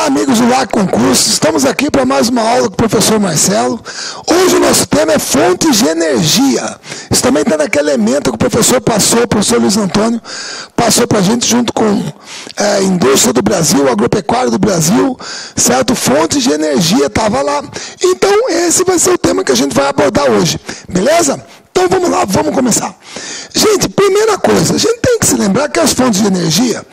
Olá, amigos do LAC Concurso, estamos aqui para mais uma aula com o professor Marcelo. Hoje o nosso tema é fontes de energia. Isso também está naquele elemento que o professor passou, o professor Luiz Antônio, passou para a gente junto com a indústria do Brasil, agropecuária do Brasil, certo? Fontes de energia, estava lá. Então esse vai ser o tema que a gente vai abordar hoje, beleza? Então vamos lá, vamos começar. Gente, primeira coisa, a gente tem que se lembrar que as fontes de energia,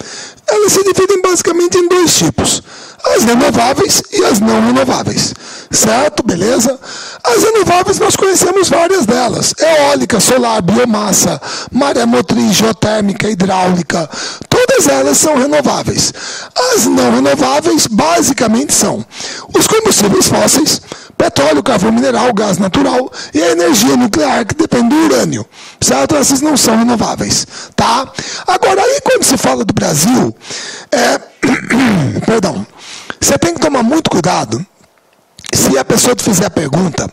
elas se dividem basicamente em dois tipos. As renováveis e as não renováveis. Certo? Beleza? As renováveis nós conhecemos várias delas. Eólica, solar, biomassa, maré motriz, geotérmica, hidráulica. Todas elas são renováveis. As não renováveis basicamente são os combustíveis fósseis, petróleo, carvão mineral, gás natural e a energia nuclear que depende do urânio. Certo? Essas não são renováveis. Tá? Agora, aí quando se fala do Brasil, perdão, você tem que tomar muito cuidado se a pessoa te fizer a pergunta,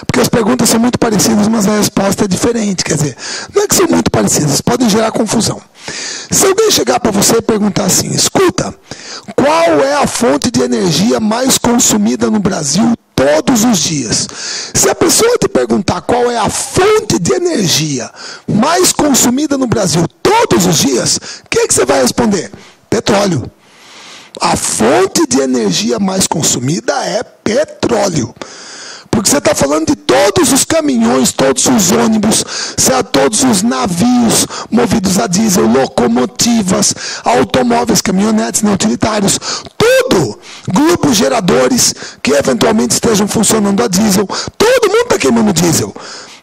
porque as perguntas são muito parecidas, mas a resposta é diferente. Quer dizer, não é que são muito parecidas, podem gerar confusão. Se alguém chegar para você e perguntar assim, escuta, qual é a fonte de energia mais consumida no Brasil todos os dias? Se a pessoa te perguntar qual é a fonte de energia mais consumida no Brasil todos os dias, o que você vai responder? Petróleo. A fonte de energia mais consumida é petróleo. Porque você está falando de todos os caminhões, todos os ônibus, todos os navios movidos a diesel, locomotivas, automóveis, caminhonetes não utilitários, tudo, grupos geradores que eventualmente estejam funcionando a diesel, todo mundo está queimando diesel.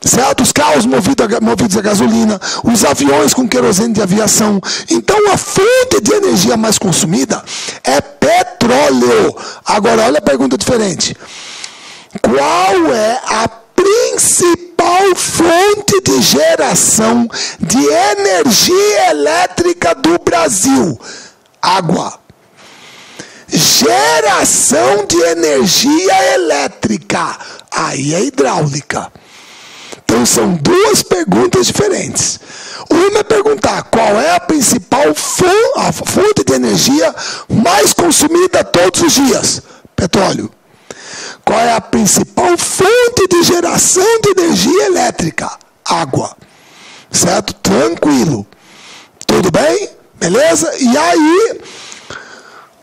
Certo? Os carros movidos a gasolina, os aviões com querosene de aviação. Então a fonte de energia mais consumida é petróleo. Agora olha a pergunta diferente. Qual é a principal fonte de geração de energia elétrica do Brasil? Água. Geração de energia elétrica. Aí é hidráulica. Então são duas perguntas diferentes. Uma é perguntar qual é a principal fonte de energia mais consumida todos os dias? Petróleo. Qual é a principal fonte de geração de energia elétrica? Água. Certo? Tranquilo. Tudo bem? Beleza? E aí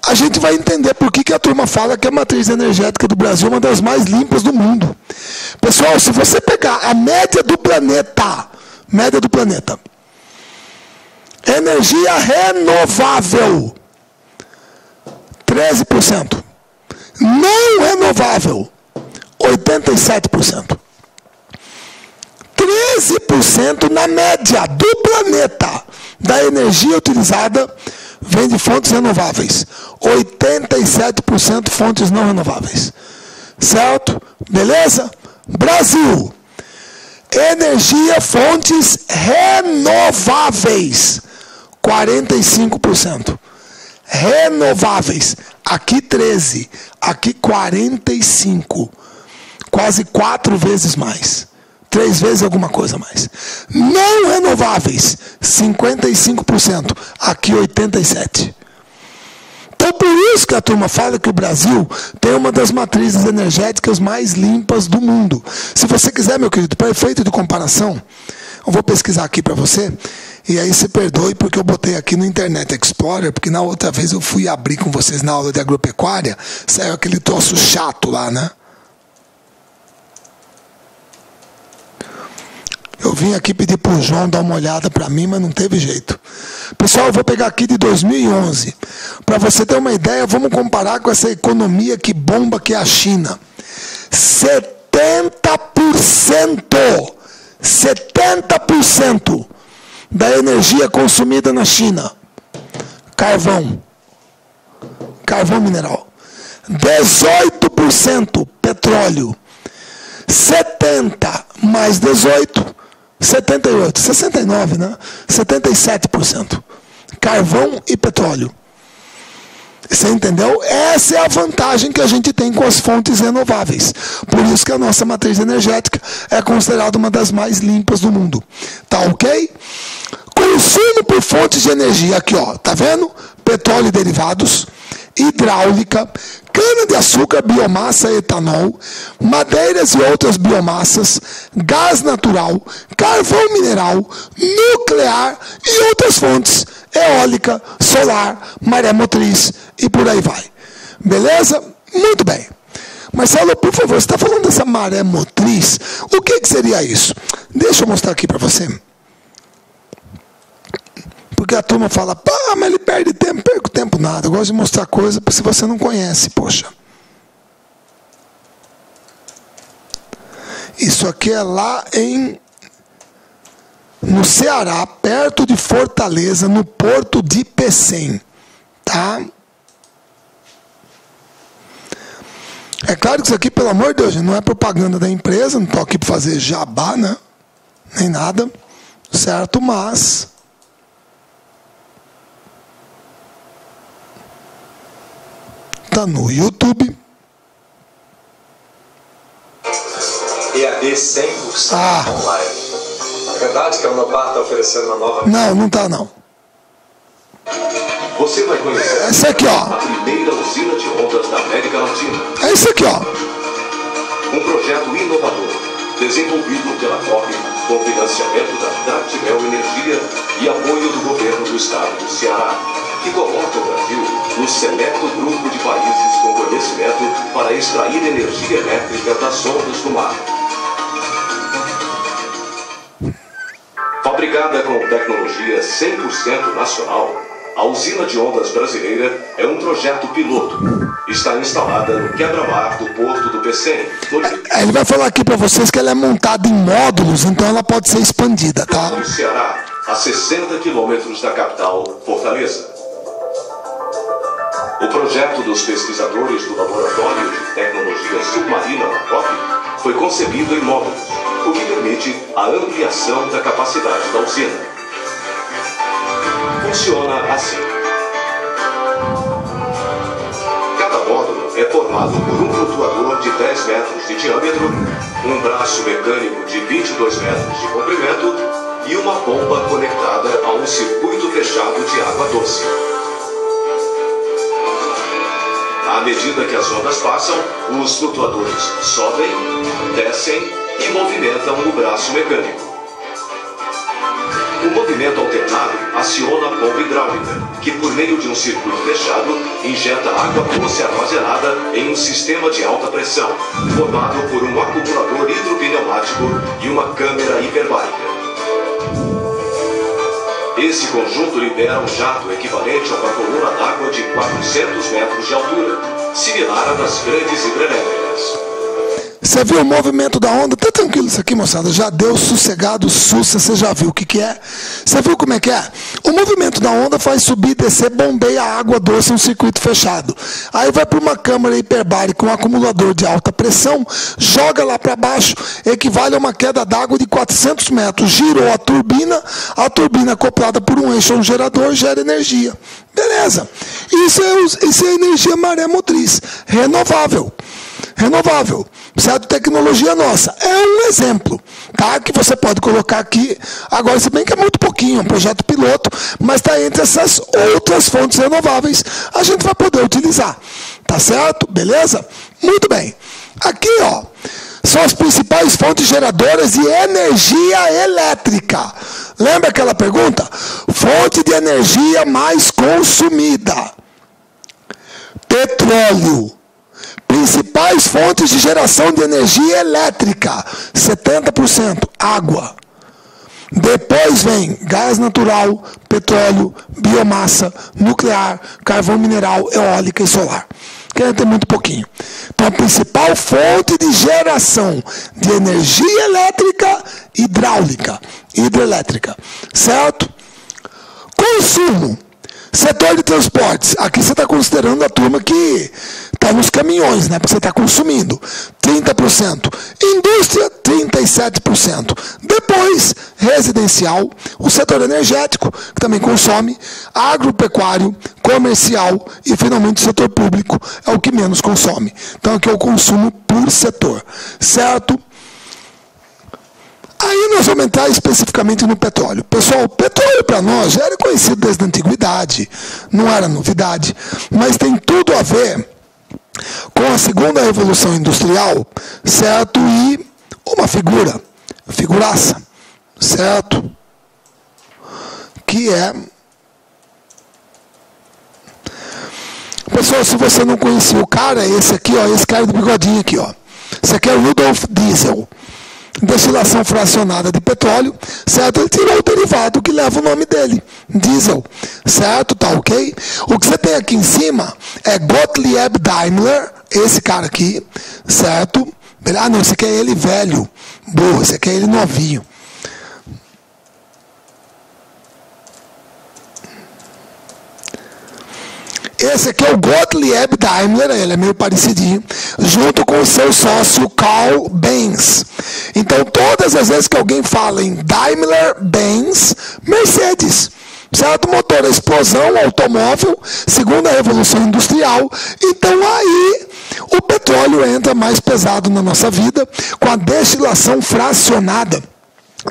a gente vai entender por que a turma fala que a matriz energética do Brasil é uma das mais limpas do mundo. Pessoal, se você pegar a média do planeta, energia renovável, 13%. Não renovável, 87%. 13% na média do planeta da energia utilizada vem de fontes renováveis. 87% fontes não renováveis. Certo? Beleza? Brasil. Energia, fontes renováveis. 45%. Renováveis. Aqui 13%. Aqui 45%. Quase 4 vezes mais. 3 vezes alguma coisa mais. Não renováveis, 55%. Aqui 87%. Então por isso que a turma fala que o Brasil tem uma das matrizes energéticas mais limpas do mundo. Se você quiser, meu querido, para efeito de comparação, eu vou pesquisar aqui para você, e aí se perdoe porque eu botei aqui no Internet Explorer, porque na outra vez eu fui abrir com vocês na aula de agropecuária, saiu aquele troço chato lá, né? Eu vim aqui pedir para o João dar uma olhada para mim, mas não teve jeito. Pessoal, eu vou pegar aqui de 2011. Para você ter uma ideia, vamos comparar com essa economia que bomba que é a China. 70% da energia consumida na China. Carvão mineral. 18% petróleo. 70 mais 18, 78, 69, né? 77%. Carvão e petróleo. Você entendeu? Essa é a vantagem que a gente tem com as fontes renováveis. Por isso que a nossa matriz energética é considerada uma das mais limpas do mundo. Tá ok? Consumo por fontes de energia. Aqui, ó. Tá vendo? Petróleo e derivados. hidráulica, cana-de-açúcar, biomassa, etanol, madeiras e outras biomassas, gás natural, carvão mineral, nuclear e outras fontes, eólica, solar, maré motriz e por aí vai. Beleza? Muito bem. Marcelo, por favor, você está falando dessa maré motriz? O que seria isso? Deixa eu mostrar aqui para você. Porque a turma fala, pá, mas ele perde tempo. Perco tempo nada. Eu gosto de mostrar coisa se você não conhece, poxa. Isso aqui é lá no Ceará, perto de Fortaleza, no porto de Pecém. Tá? É claro que isso aqui, pelo amor de Deus, não é propaganda da empresa, não estou aqui para fazer jabá, né? Nem nada, certo? Mas tá no YouTube. EAD 100% online. É verdade que a Unopar está oferecendo uma nova... Não está não. Você vai conhecer essa aqui, ó. A primeira usina de ondas da América Latina. É isso aqui, ó. Um projeto inovador, desenvolvido pela COP, com financiamento da Tractimel Energia e apoio do governo do estado do Ceará, que coloca o Brasil no seleto grupo de países com conhecimento para extrair energia elétrica das ondas do mar. Fabricada com tecnologia 100% nacional, a usina de ondas brasileira é um projeto piloto. Está instalada no quebra-mar do porto do Pecém. Ele vai falar aqui para vocês que ela é montada em módulos, então ela pode ser expandida, tá? No Ceará, a 60 quilômetros da capital, Fortaleza. O projeto dos pesquisadores do Laboratório de Tecnologia Submarina da COP foi concebido em módulos, o que permite a ampliação da capacidade da usina. Funciona assim. Cada módulo é formado por um flutuador de 10 metros de diâmetro, um braço mecânico de 22 metros de comprimento e uma bomba conectada a um circuito fechado de água doce. À medida que as ondas passam, os flutuadores sobem, descem e movimentam o braço mecânico. O movimento alternado aciona a bomba hidráulica, que por meio de um circuito fechado, injeta água doce armazenada em um sistema de alta pressão, formado por um acumulador hidropneumático e uma câmara hiperbárica. Esse conjunto libera um jato equivalente a uma coluna d'água de 400 metros de altura, similar à das grandes hidrelétricas. Você viu o movimento da onda? Tá tranquilo isso aqui, moçada. Já deu sossegado, sussa, você já viu o que é? Você viu como é que é? O movimento da onda faz subir e descer, bombeia a água doce em um circuito fechado. Aí vai para uma câmara hiperbárica, um acumulador de alta pressão, joga lá para baixo, equivale a uma queda d'água de 400 metros. Girou a turbina acoplada por um eixo a um gerador, gera energia. Beleza. Isso é energia maré motriz, renovável. Renovável, certo? Tecnologia nossa. É um exemplo, tá? Que você pode colocar aqui. Agora, se bem que é muito pouquinho, é um projeto piloto, mas está entre essas outras fontes renováveis, a gente vai poder utilizar. Tá certo? Beleza? Muito bem. Aqui, ó, são as principais fontes geradoras de energia elétrica. Lembra aquela pergunta? Fonte de energia mais consumida. Petróleo. Principais fontes de geração de energia elétrica, 70%, água. Depois vem gás natural, petróleo, biomassa, nuclear, carvão mineral, eólica e solar. Que tem muito pouquinho. Então, a principal fonte de geração de energia elétrica, hidrelétrica. Certo? Consumo. Setor de transportes, aqui você está considerando a turma que está nos caminhões, né? Porque você está consumindo 30%. Indústria, 37%. Depois, residencial, o setor energético, que também consome, agropecuário, comercial e, finalmente, o setor público é o que menos consome. Então, aqui é o consumo por setor. Certo? Aí nós vamos entrar especificamente no petróleo. Pessoal, o petróleo para nós já era conhecido desde a antiguidade, não era novidade, mas tem tudo a ver com a segunda revolução industrial, certo? E uma figuraça, certo? Que é... Pessoal, se você não conhecia o cara, esse aqui, ó, esse cara do bigodinho aqui, ó. Esse aqui é o Rudolf Diesel. Destilação fracionada de petróleo, certo? Ele tirou o derivado que leva o nome dele, diesel, certo? Tá ok? O que você tem aqui em cima é Gottlieb Daimler, esse cara aqui, certo? Ah, não, esse aqui é ele velho, burro, esse aqui é ele novinho. Esse aqui é o Gottlieb Daimler, ele é meio parecidinho, junto com o seu sócio Carl Benz. Então, todas as vezes que alguém fala em Daimler-Benz, Mercedes, certo? Motor a explosão, automóvel, segunda revolução industrial. Então, aí, o petróleo entra mais pesado na nossa vida, com a destilação fracionada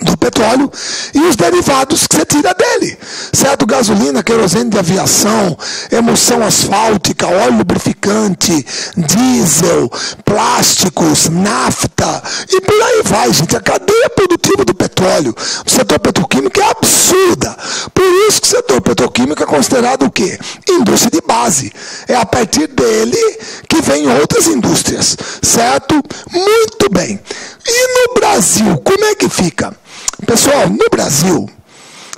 do petróleo e os derivados que você tira dele, certo? Gasolina, querosene de aviação, emulsão asfáltica, óleo lubrificante, diesel, plásticos, nafta e por aí vai, gente. A cadeia produtiva do petróleo do setor petroquímico é absurda. Por isso que o setor petroquímico é considerado o quê? Indústria de base. É a partir dele que vem outras indústrias, certo? Muito bem. E no Brasil, como é que fica? Pessoal, no Brasil,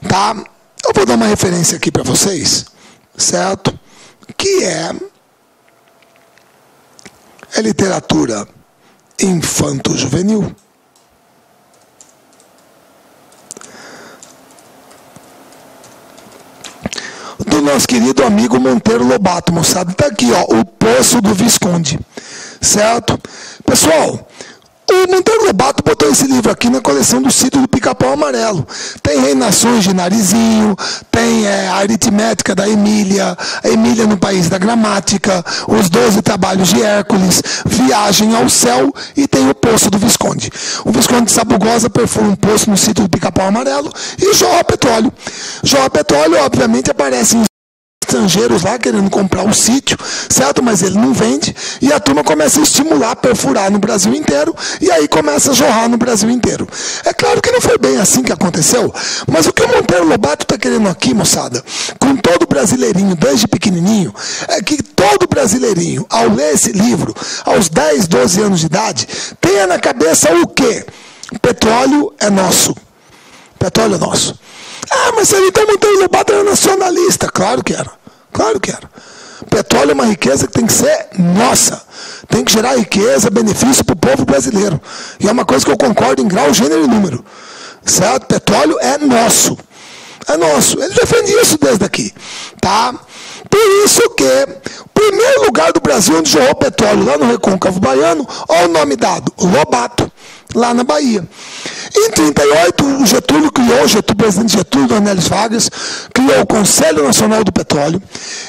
tá? Eu vou dar uma referência aqui para vocês, certo? Que é literatura infanto-juvenil. Do nosso querido amigo Monteiro Lobato, moçada. Tá aqui, ó, O Poço do Visconde, certo? Pessoal, o Monteiro Lobato botou esse livro aqui na coleção do Sítio do Pica-Pau Amarelo. Tem Reinações de Narizinho, tem a Aritmética da Emília, a Emília no País da Gramática, Os 12 Trabalhos de Hércules, Viagem ao Céu e tem O Poço do Visconde. O Visconde de Sabugosa perfura um poço no Sítio do Pica-Pau Amarelo e jorra petróleo. Jorra petróleo, obviamente, aparece em estrangeiros lá querendo comprar o sítio, certo? Mas ele não vende e a turma começa a estimular, a perfurar no Brasil inteiro e aí começa a jorrar no Brasil inteiro. É claro que não foi bem assim que aconteceu, mas o que o Monteiro Lobato está querendo aqui, moçada, com todo brasileirinho, desde pequenininho, é que todo brasileirinho, ao ler esse livro, aos 10, 12 anos de idade, tenha na cabeça o quê? Petróleo é nosso. Petróleo é nosso. Ah, mas ele então Monteiro Lobato era nacionalista. Claro que era. Claro que era. Petróleo é uma riqueza que tem que ser nossa. Tem que gerar riqueza, benefício para o povo brasileiro. E é uma coisa que eu concordo em grau, gênero e número. Certo? Petróleo é nosso. É nosso. Ele defende isso desde aqui. Tá? Por isso que o primeiro lugar do Brasil onde jorrou petróleo, lá no Recôncavo Baiano, olha o nome dado, Lobato, lá na Bahia. Em 1938, o presidente Getúlio Dornelles Vargas, criou o Conselho Nacional do Petróleo.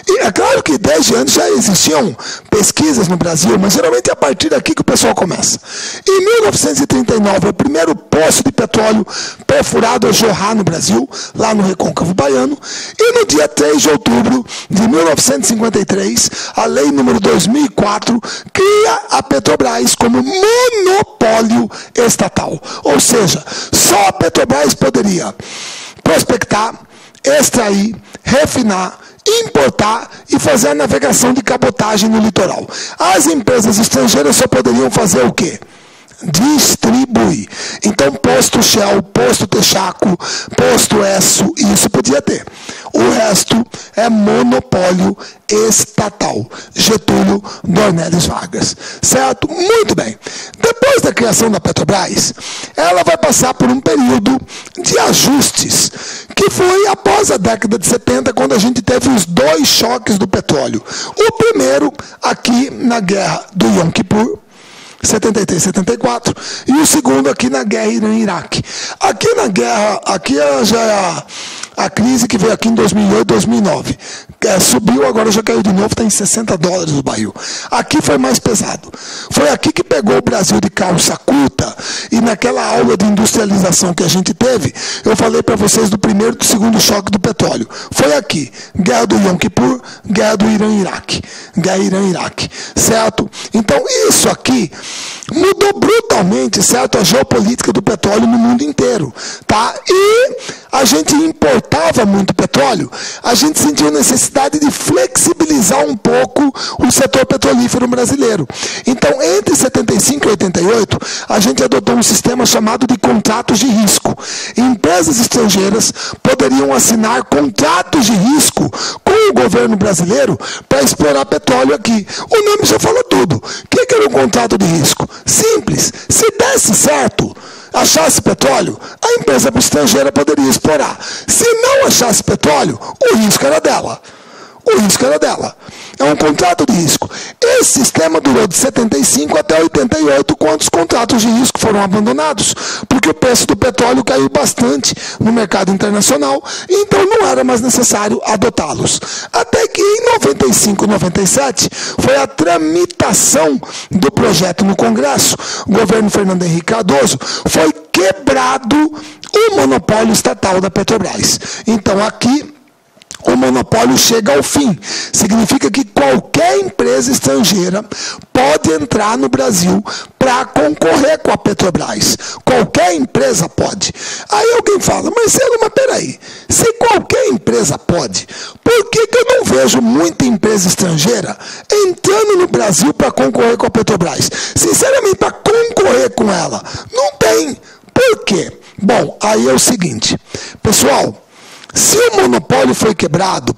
E é claro que desde antes já existiam pesquisas no Brasil, mas geralmente é a partir daqui que o pessoal começa. Em 1939, o primeiro poço de petróleo perfurado a jorrar no Brasil, lá no Recôncavo Baiano. E no dia 3 de outubro de 1953, a Lei número 2004 cria a Petrobras como monopólio estatal. Ou seja, só a Petrobras poderia prospectar, extrair, refinar, importar e fazer a navegação de cabotagem no litoral. As empresas estrangeiras só poderiam fazer o quê? Distribuir. Então, posto Shell, posto Texaco, posto Esso, isso podia ter. O resto é monopólio estatal. Getúlio Dornelles Vargas. Certo? Muito bem. Depois da criação da Petrobras, ela vai passar por um período de ajustes, que foi após a década de 70, quando a gente teve os dois choques do petróleo. O primeiro, aqui na guerra do Yom Kippur, 73, 74, e o segundo aqui na guerra Irã-Iraque. Aqui na guerra, aqui já é a crise que veio aqui em 2008, 2009. Subiu, agora já caiu de novo, está em $60 o barril. Aqui foi mais pesado. Foi aqui que pegou o Brasil de calça curta, e naquela aula de industrialização que a gente teve, eu falei para vocês do primeiro e do segundo choque do petróleo. Foi aqui, guerra do Yom Kippur, guerra do Irã-Iraque. Guerra Irã-Iraque, certo? Então isso aqui mudou brutalmente, certo, a geopolítica do petróleo no mundo inteiro, tá? E a gente importava muito petróleo, a gente sentiu necessidade de flexibilizar um pouco o setor petrolífero brasileiro. Então, entre 75 e 88, a gente adotou um sistema chamado de contratos de risco. Empresas estrangeiras poderiam assinar contratos de risco com o governo brasileiro para explorar petróleo aqui. O nome já fala tudo. O que era um contrato de risco? Simples. Se desse certo, achasse petróleo, a empresa estrangeira poderia explorar. Se não achasse petróleo, o risco era dela. O risco era dela. É um contrato de risco. Esse sistema durou de 75 até 88, quando os contratos de risco foram abandonados, porque o preço do petróleo caiu bastante no mercado internacional, então não era mais necessário adotá-los. Até que em 95, 97, foi a tramitação do projeto no Congresso, o governo Fernando Henrique Cardoso, foi quebrado o monopólio estatal da Petrobras. Então aqui o monopólio chega ao fim. Significa que qualquer empresa estrangeira pode entrar no Brasil para concorrer com a Petrobras. Qualquer empresa pode. Aí alguém fala, Marcelo, mas peraí, se qualquer empresa pode, por que eu não vejo muita empresa estrangeira entrando no Brasil para concorrer com a Petrobras? Sinceramente, para concorrer com ela, não tem. Por quê? Bom, aí é o seguinte, pessoal, se o monopólio foi quebrado,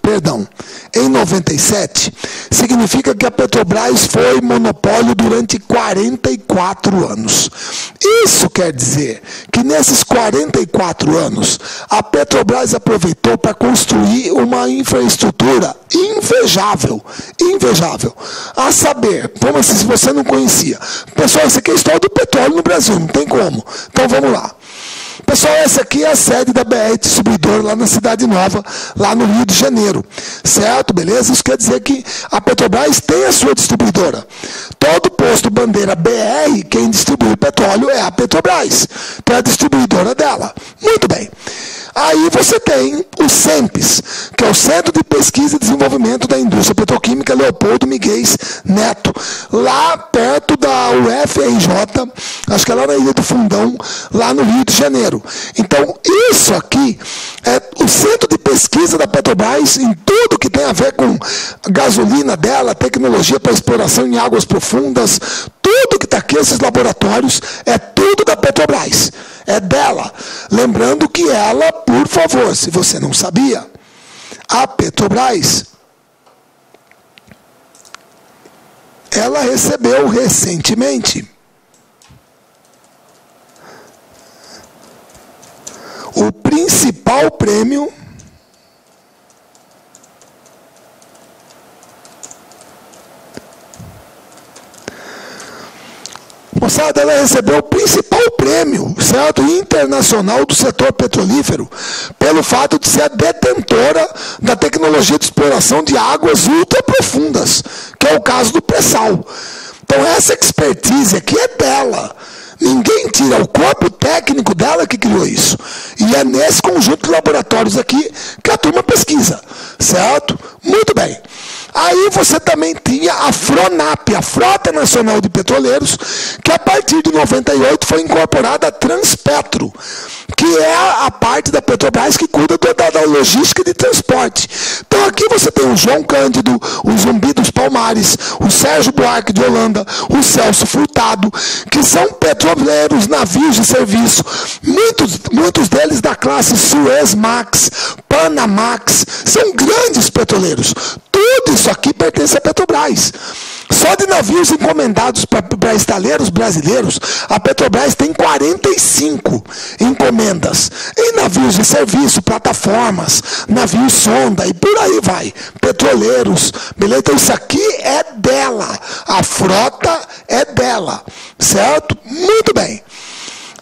em 97, significa que a Petrobras foi monopólio durante 44 anos. Isso quer dizer que nesses 44 anos, a Petrobras aproveitou para construir uma infraestrutura invejável. Invejável. A saber, vamos assim, se você não conhecia. Pessoal, isso aqui é a história do petróleo no Brasil, não tem como. Então vamos lá. Pessoal, essa aqui é a sede da BR Distribuidora, lá na Cidade Nova, lá no Rio de Janeiro. Certo? Beleza? Isso quer dizer que a Petrobras tem a sua distribuidora. Todo posto bandeira BR, quem distribui petróleo é a Petrobras. Então é a distribuidora dela. Muito bem. Aí você tem o CENPES, que é o Centro de Pesquisa e Desenvolvimento da Indústria Petroquímica Leopoldo Miguel Neto, lá perto da UFRJ, acho que é lá na Ilha do Fundão, lá no Rio de Janeiro. Então, isso aqui é o Centro de Pesquisa da Petrobras em tudo que tem a ver com a gasolina dela, tecnologia para exploração em águas profundas, tudo que está aqui, esses laboratórios, é tudo da Petrobras. É dela. Lembrando que ela, por favor, se você não sabia, a Petrobras, ela recebeu recentemente o principal prêmio moçada, ela recebeu o principal prêmio, certo, internacional do setor petrolífero, pelo fato de ser a detentora da tecnologia de exploração de águas ultraprofundas, que é o caso do pré-sal. Então essa expertise aqui é dela. Ninguém tira, o corpo técnico dela que criou isso. E é nesse conjunto de laboratórios aqui que a turma pesquisa, certo? Muito bem. Aí você também tinha a FRONAP, a Frota Nacional de Petroleiros, que a partir de 98 foi incorporada a Transpetro, que é a parte da Petrobras que cuida da logística de transporte. Então aqui você tem o João Cândido, o Zumbi dos Palmares, o Sérgio Buarque de Holanda, o Celso Furtado, que são petroleiros, navios de serviço, muitos deles da classe Suez Max, Panamax, são grandes petroleiros. Tudo isso aqui pertence à Petrobras. Só de navios encomendados para estaleiros brasileiros, a Petrobras tem 45 encomendas. Em navios de serviço, plataformas, navios sonda e por aí vai. Petroleiros, beleza? Então isso aqui é dela. A frota é dela, certo? Muito bem.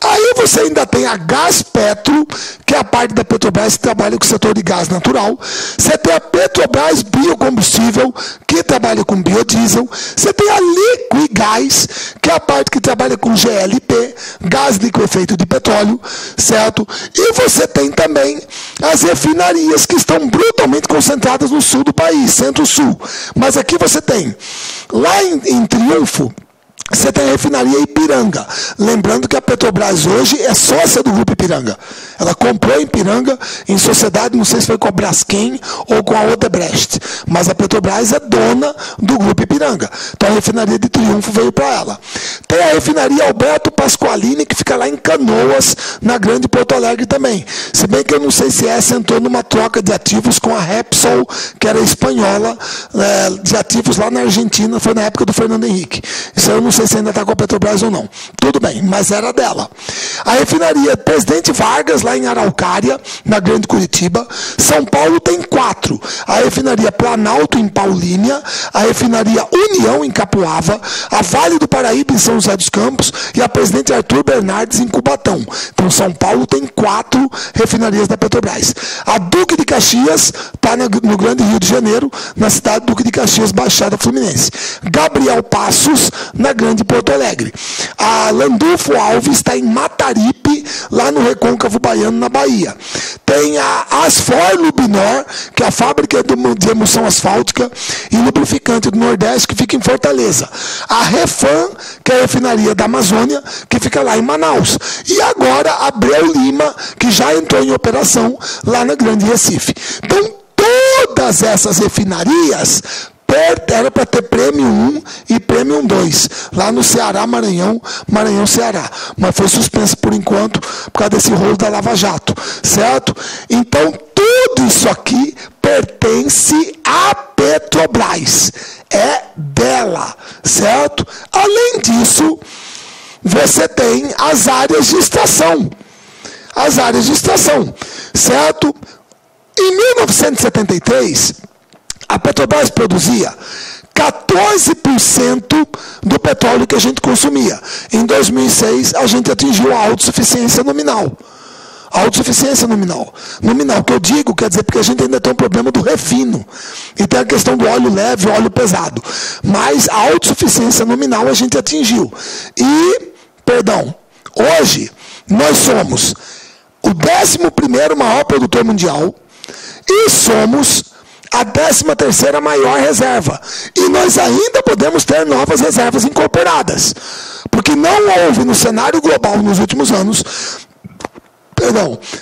Aí você ainda tem a Gaspetro, que é a parte da Petrobras que trabalha com o setor de gás natural. Você tem a Petrobras Biocombustível, que trabalha com biodiesel. Você tem a Liquigás, que é a parte que trabalha com GLP, gás liquefeito de petróleo, certo? E você tem também as refinarias, que estão brutalmente concentradas no sul do país, centro-sul. Mas aqui você tem, lá em Triunfo, você tem a refinaria Ipiranga. Lembrando que a Petrobras hoje é sócia do Grupo Ipiranga. Ela comprou Ipiranga em sociedade, não sei se foi com a Braskem ou com a Odebrecht. Mas a Petrobras é dona do Grupo Ipiranga. Então a refinaria de Triunfo veio para ela. Tem a refinaria Alberto Pasqualini, que fica lá em Canoas, na Grande Porto Alegre também. Se bem que eu não sei se essa entrou numa troca de ativos com a Repsol, que era espanhola, de ativos lá na Argentina, foi na época do Fernando Henrique. Isso eu não sei se ainda está com a Petrobras ou não. Tudo bem, mas era dela. A refinaria Presidente Vargas, lá em Araucária, na Grande Curitiba. São Paulo tem 4. A refinaria Planalto, em Paulínia. A refinaria União, em Capuava. A Vale do Paraíba, em São José dos Campos. E a Presidente Arthur Bernardes, em Cubatão. Então, São Paulo tem 4 refinarias da Petrobras. A Duque de Caxias está no Grande Rio de Janeiro, na cidade Duque de Caxias, Baixada Fluminense. Gabriel Passos, na Grande Porto Alegre. A Landulfo Alves está em Mataripe, lá no Recôncavo Baiano, na Bahia. Tem a Asfor Lubinor, que é a fábrica de emulsão asfáltica e lubrificante do Nordeste, que fica em Fortaleza. A Refan, que é a refinaria da Amazônia, que fica lá em Manaus. E agora a Abreu Lima, que já entrou em operação lá na Grande Recife. Então, todas essas refinarias era para ter Prêmio 1 e Prêmio 2, lá no Ceará, Maranhão, Ceará. Mas foi suspenso por enquanto, por causa desse rolo da Lava Jato, certo? Então, tudo isso aqui pertence à Petrobras. É dela, certo? Além disso, você tem as áreas de extração. As áreas de extração, certo? Em 1973... a Petrobras produzia 14% do petróleo que a gente consumia. Em 2006, a gente atingiu a autossuficiência nominal. A autossuficiência nominal. Nominal, que eu digo, quer dizer, porque a gente ainda tem um problema do refino. E tem a questão do óleo leve e óleo pesado. Mas a autossuficiência nominal a gente atingiu. Hoje, nós somos o 11º maior produtor mundial e somos a 13ª maior reserva. E nós ainda podemos ter novas reservas incorporadas. Porque não houve no cenário global nos últimos anos,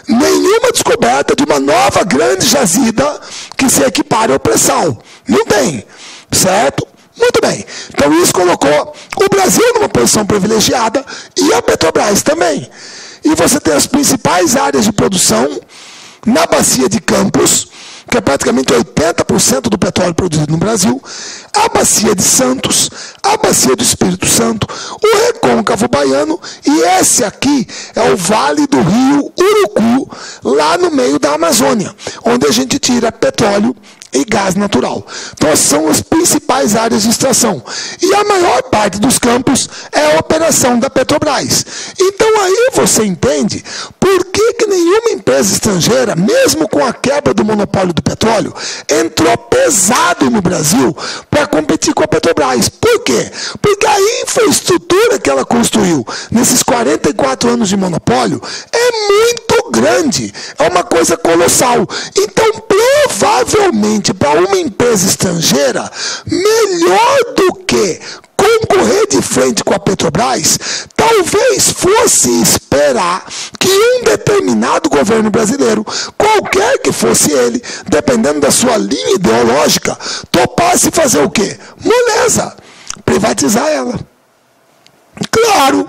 nenhuma descoberta de uma nova grande jazida que se equipare ao pré-sal. Não tem, certo? Muito bem. Então isso colocou o Brasil numa posição privilegiada e a Petrobras também. E você tem as principais áreas de produção na bacia de Campos, que é praticamente 80% do petróleo produzido no Brasil, a bacia de Santos, a bacia do Espírito Santo, o Recôncavo Baiano, e esse aqui é o Vale do Rio Urucu, lá no meio da Amazônia, onde a gente tira petróleo e gás natural. Então, são as principais áreas de extração. E a maior parte dos campos é a operação da Petrobras. Então, aí você entende por que nenhuma empresa estrangeira, mesmo com a quebra do monopólio do petróleo, entrou pesado no Brasil para competir com a Petrobras. Por quê? Porque a infraestrutura que ela construiu nesses 44 anos de monopólio é muito grande. É uma coisa colossal. Então, provavelmente, para uma empresa estrangeira, melhor do que concorrer de frente com a Petrobras, talvez fosse esperar que um determinado governo brasileiro, qualquer que fosse ele, dependendo da sua linha ideológica, topasse fazer o quê? Moleza, privatizar ela. Claro.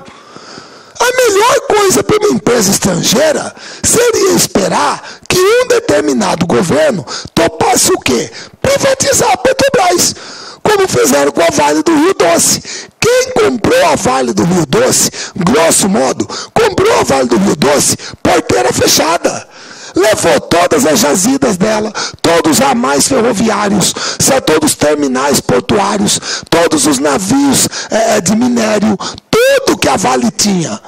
A melhor coisa para uma empresa estrangeira seria esperar que um determinado governo topasse o quê? Privatizar a Petrobras, como fizeram com a Vale do Rio Doce. Quem comprou a Vale do Rio Doce, grosso modo, comprou a Vale do Rio Doce, porteira fechada. levou todas as jazidas dela, todos os ramais ferroviários, todos os terminais portuários, todos os navios de minério, tudo que a Vale tinha.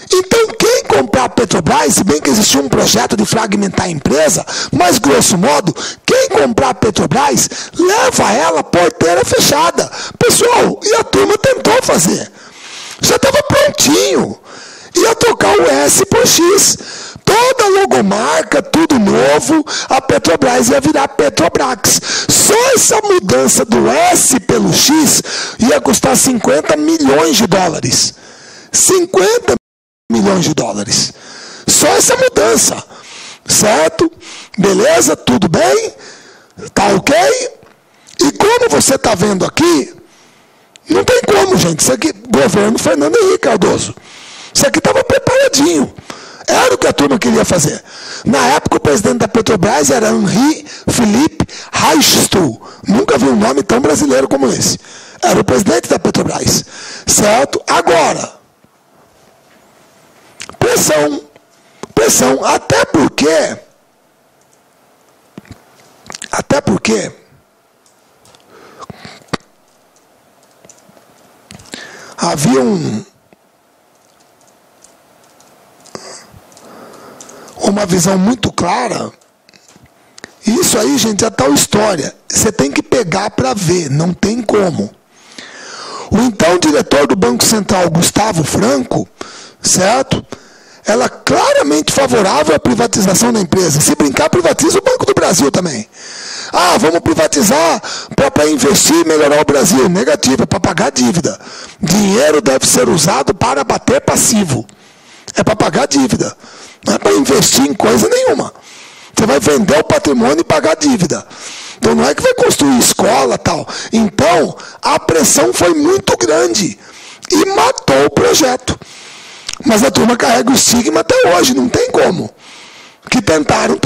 Então, quem comprar a Petrobras, se bem que existia um projeto de fragmentar a empresa, mas, grosso modo, quem comprar a Petrobras, leva ela porteira fechada. Pessoal, e a turma tentou fazer. Já estava prontinho. Ia trocar o S por X. Toda a logomarca, tudo novo, a Petrobras ia virar Petrobras. Só essa mudança do S pelo X ia custar 50 milhões de dólares. 50 milhões de dólares. Só essa mudança. Certo? Beleza? Tudo bem? Tá ok? E como você está vendo aqui, não tem como, gente. Isso aqui, governo Fernando Henrique Cardoso. Isso aqui estava preparadinho. Era o que a turma queria fazer. Na época, o presidente da Petrobras era Henri Philippe Reichstuhl. Nunca vi um nome tão brasileiro como esse. Era o presidente da Petrobras. Certo? Agora, pressão. Pressão. Até porque havia uma visão muito clara. Isso aí, gente, é tal história. Você tem que pegar para ver, não tem como. O então diretor do Banco Central, Gustavo Franco, certo? Ela claramente favorável à privatização da empresa. Se brincar, privatiza o Banco do Brasil também. Ah, vamos privatizar para investir e melhorar o Brasil. Negativo, é para pagar dívida. Dinheiro deve ser usado para bater passivo. É para pagar dívida. Não é para investir em coisa nenhuma. Você vai vender o patrimônio e pagar dívida. Então não é que vai construir escola e tal. Então, a pressão foi muito grande. E matou o projeto. Mas a turma carrega o estigma até hoje, não tem como. Que tentaram.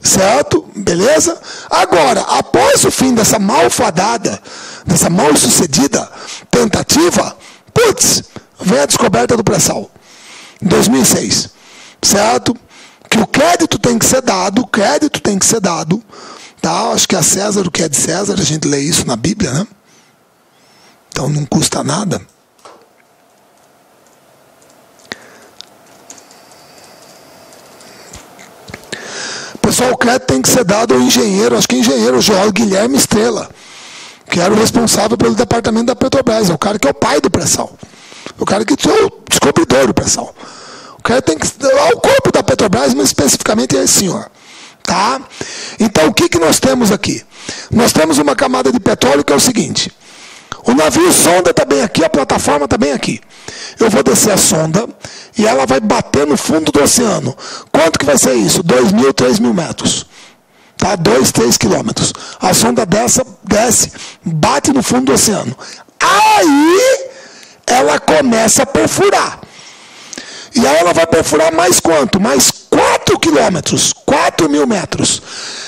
Certo? Beleza? Agora, após o fim dessa malfadada, dessa mal sucedida tentativa, putz, vem a descoberta do pré-sal. 2006. Certo? Que o crédito tem que ser dado, tá? Acho que a César o que é de César, a gente lê isso na Bíblia, né? Então não custa nada. Pessoal, o crédito tem que ser dado ao engenheiro, acho que engenheiro, o João Guilherme Estrela, que era o responsável pelo departamento da Petrobras, é o cara que é o pai do pré-sal, o cara que é o descobridor do pré-sal. O crédito tem que dar o corpo da Petrobras, mas especificamente é esse senhor. Tá? Então, o que nós temos aqui? Nós temos uma camada de petróleo que é o seguinte. O navio sonda está bem aqui, a plataforma está bem aqui. Eu vou descer a sonda e ela vai bater no fundo do oceano. Quanto que vai ser isso? 2.000, 3.000 metros. Tá? 2, 3 quilômetros. A sonda desce, bate no fundo do oceano. Aí, ela começa a perfurar. E aí ela vai perfurar mais quanto? Mais 4 quilômetros, 4.000 metros.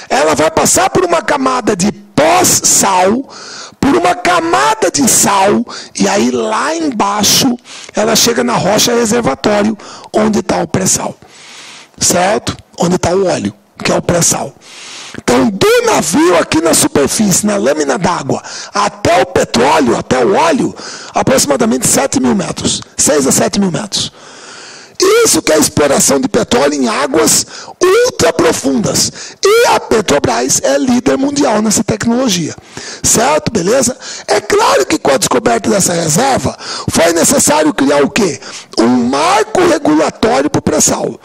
Ela vai passar por uma camada de pós-sal, por uma camada de sal, e aí lá embaixo ela chega na rocha reservatório, onde está o pré-sal. Certo? Onde está o óleo, que é o pré-sal. Então, do navio aqui na superfície, na lâmina d'água, até o petróleo, até o óleo, aproximadamente 7.000 metros. 6 a 7.000 metros. Isso que é a exploração de petróleo em águas ultra profundas. E a Petrobras é líder mundial nessa tecnologia. Certo? Beleza? É claro que com a descoberta dessa reserva, foi necessário criar o quê? Um marco regulatório para o pré-sal.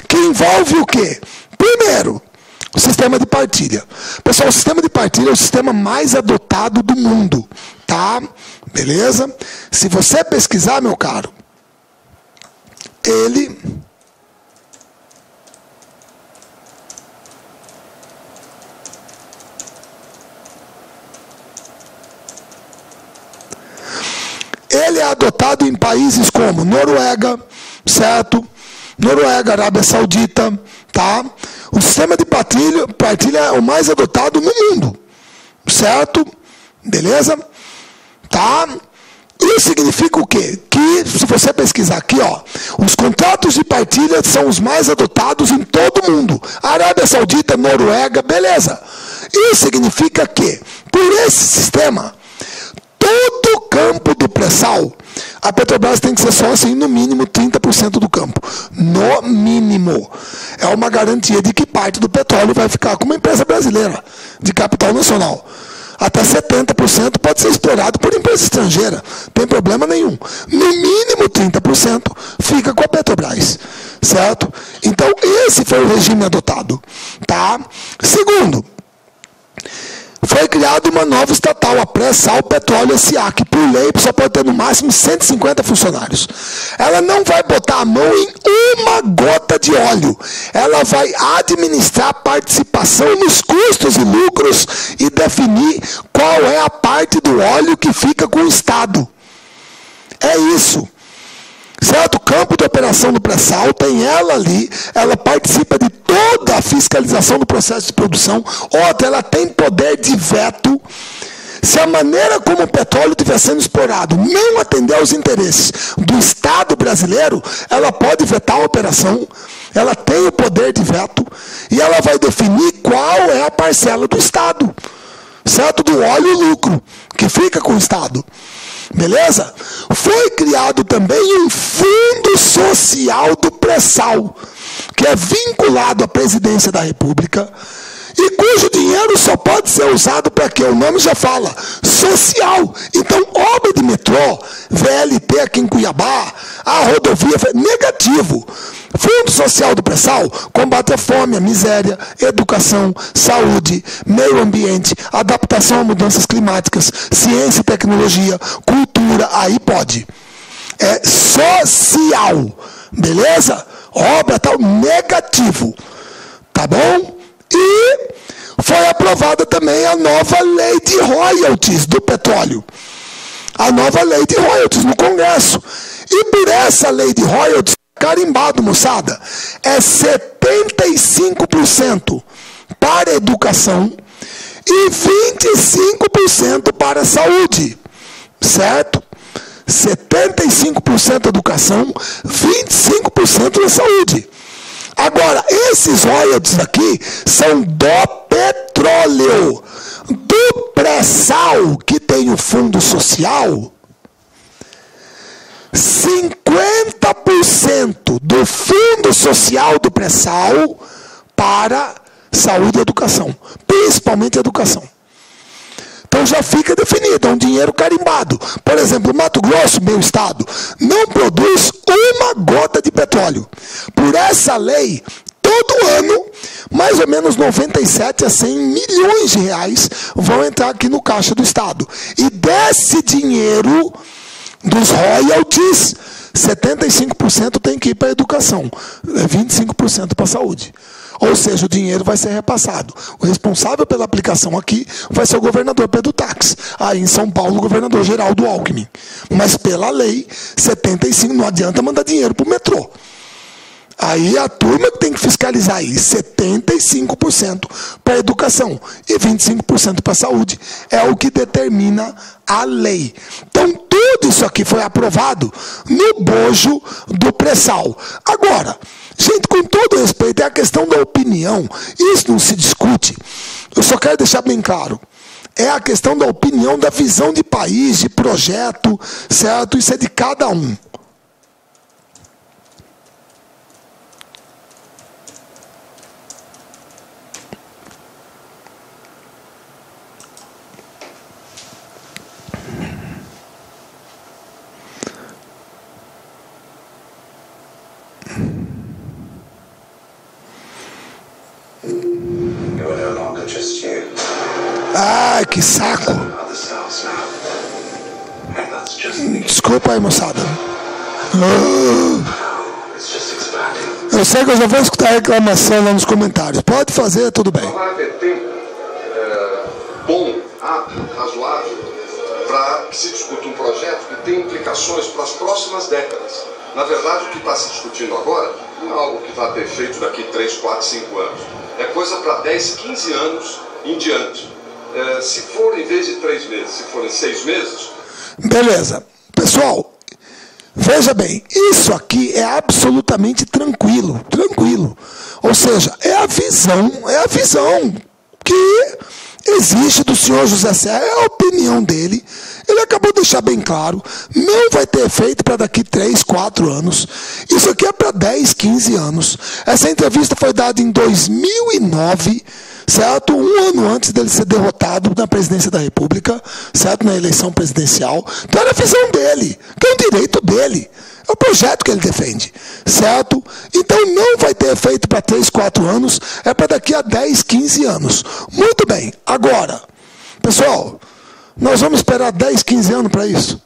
Que envolve o quê? Primeiro, o sistema de partilha. Pessoal, o sistema de partilha é o sistema mais adotado do mundo. Tá? Beleza? Se você pesquisar, meu caro, ele é adotado em países como Noruega, certo? Noruega, Arábia Saudita, tá? O sistema de partilha é o mais adotado no mundo, certo? Beleza? Tá? Isso significa o quê? Que, se você pesquisar aqui, ó, os contratos de partilha são os mais adotados em todo o mundo. Arábia Saudita, Noruega, beleza. Isso significa que, por esse sistema, todo o campo do pré-sal, a Petrobras tem que ser sócia em, no mínimo, 30% do campo. No mínimo. É uma garantia de que parte do petróleo vai ficar com uma empresa brasileira, de capital nacional. Até 70% pode ser explorado por empresa estrangeira. Não tem problema nenhum. No mínimo 30% fica com a Petrobras. Certo? Então, esse foi o regime adotado. Tá? Segundo, foi criada uma nova estatal, a Pré-Sal Petróleo S.A., que por lei só pode ter no máximo 150 funcionários. Ela não vai botar a mão em uma gota de óleo. Ela vai administrar participação nos custos e lucros e definir qual é a parte do óleo que fica com o Estado. É isso. Certo? O campo de operação do pré-sal tem ela ali, ela participa de toda a fiscalização do processo de produção, outra, ela tem poder de veto. Se a maneira como o petróleo estiver sendo explorado não atender aos interesses do Estado brasileiro, ela pode vetar a operação, ela tem o poder de veto, e ela vai definir qual é a parcela do Estado, certo? Do óleo e lucro, que fica com o Estado. Beleza? Foi criado também um fundo social do pré-sal, que é vinculado à presidência da República, e cujo dinheiro só pode ser usado para quê? O nome já fala, social. Então, obra de metrô, VLT aqui em Cuiabá, a rodovia, negativo. Fundo Social do Pré-Sal combate a fome, a miséria, educação, saúde, meio ambiente, adaptação a mudanças climáticas, ciência e tecnologia, cultura, aí pode. É social, beleza? Obra tal, negativo, tá bom? E foi aprovada também a nova lei de royalties do petróleo. A nova lei de royalties no Congresso. E por essa lei de royalties, carimbado, moçada, é 75% para a educação e 25% para a saúde. Certo? 75% educação, 25% na saúde. Agora, esses royalties aqui são do petróleo. Do pré-sal, que tem o fundo social, 50% do fundo social do pré-sal para saúde e educação. Principalmente educação. Então já fica definido, é um dinheiro carimbado. Por exemplo, Mato Grosso, meu estado, não produz uma gota de petróleo. Por essa lei, todo ano, mais ou menos 97 a 100 milhões de reais vão entrar aqui no caixa do estado. E desse dinheiro dos royalties, 75% tem que ir para a educação, 25% para a saúde. Ou seja, o dinheiro vai ser repassado. O responsável pela aplicação aqui vai ser o governador Pedro Tax. Aí em São Paulo, o governador Geraldo Alckmin. Mas pela lei, 75%, não adianta mandar dinheiro para o metrô. Aí a turma que tem que fiscalizar aí, 75% para a educação e 25% para a saúde. É o que determina a lei. Então, tudo isso aqui foi aprovado no bojo do pré-sal. Agora, gente, com todo respeito, é a questão da opinião. Isso não se discute. Eu só quero deixar bem claro. É a questão da opinião, da visão de país, de projeto, certo? Isso é de cada um. Ai, que saco. Desculpa aí, moçada. Eu sei que eu já vou escutar a reclamação lá nos comentários. Pode fazer, tudo bem. Não vai haver tempo bom, razoável, para que se discuta um projeto que tem implicações para as próximas décadas. Na verdade, o que está se discutindo agora não é algo que vai ter feito daqui 3, 4, 5 anos. É coisa para 10, 15 anos em diante. Se for em vez de 3 meses, se forem 6 meses, Beleza. Pessoal, veja bem, isso aqui é absolutamente tranquilo. Ou seja, é a visão que existe do senhor José Serra, é a opinião dele. Ele acabou de deixar bem claro, não vai ter efeito para daqui 3, 4 anos. Isso aqui é para 10, 15 anos. Essa entrevista foi dada em 2009, certo? Um ano antes dele ser derrotado na presidência da República, certo? Na eleição presidencial. Então era a visão dele, que é um direito dele. É o projeto que ele defende, certo? Então não vai ter efeito para 3, 4 anos, é para daqui a 10, 15 anos. Muito bem, agora, pessoal, nós vamos esperar 10, 15 anos para isso?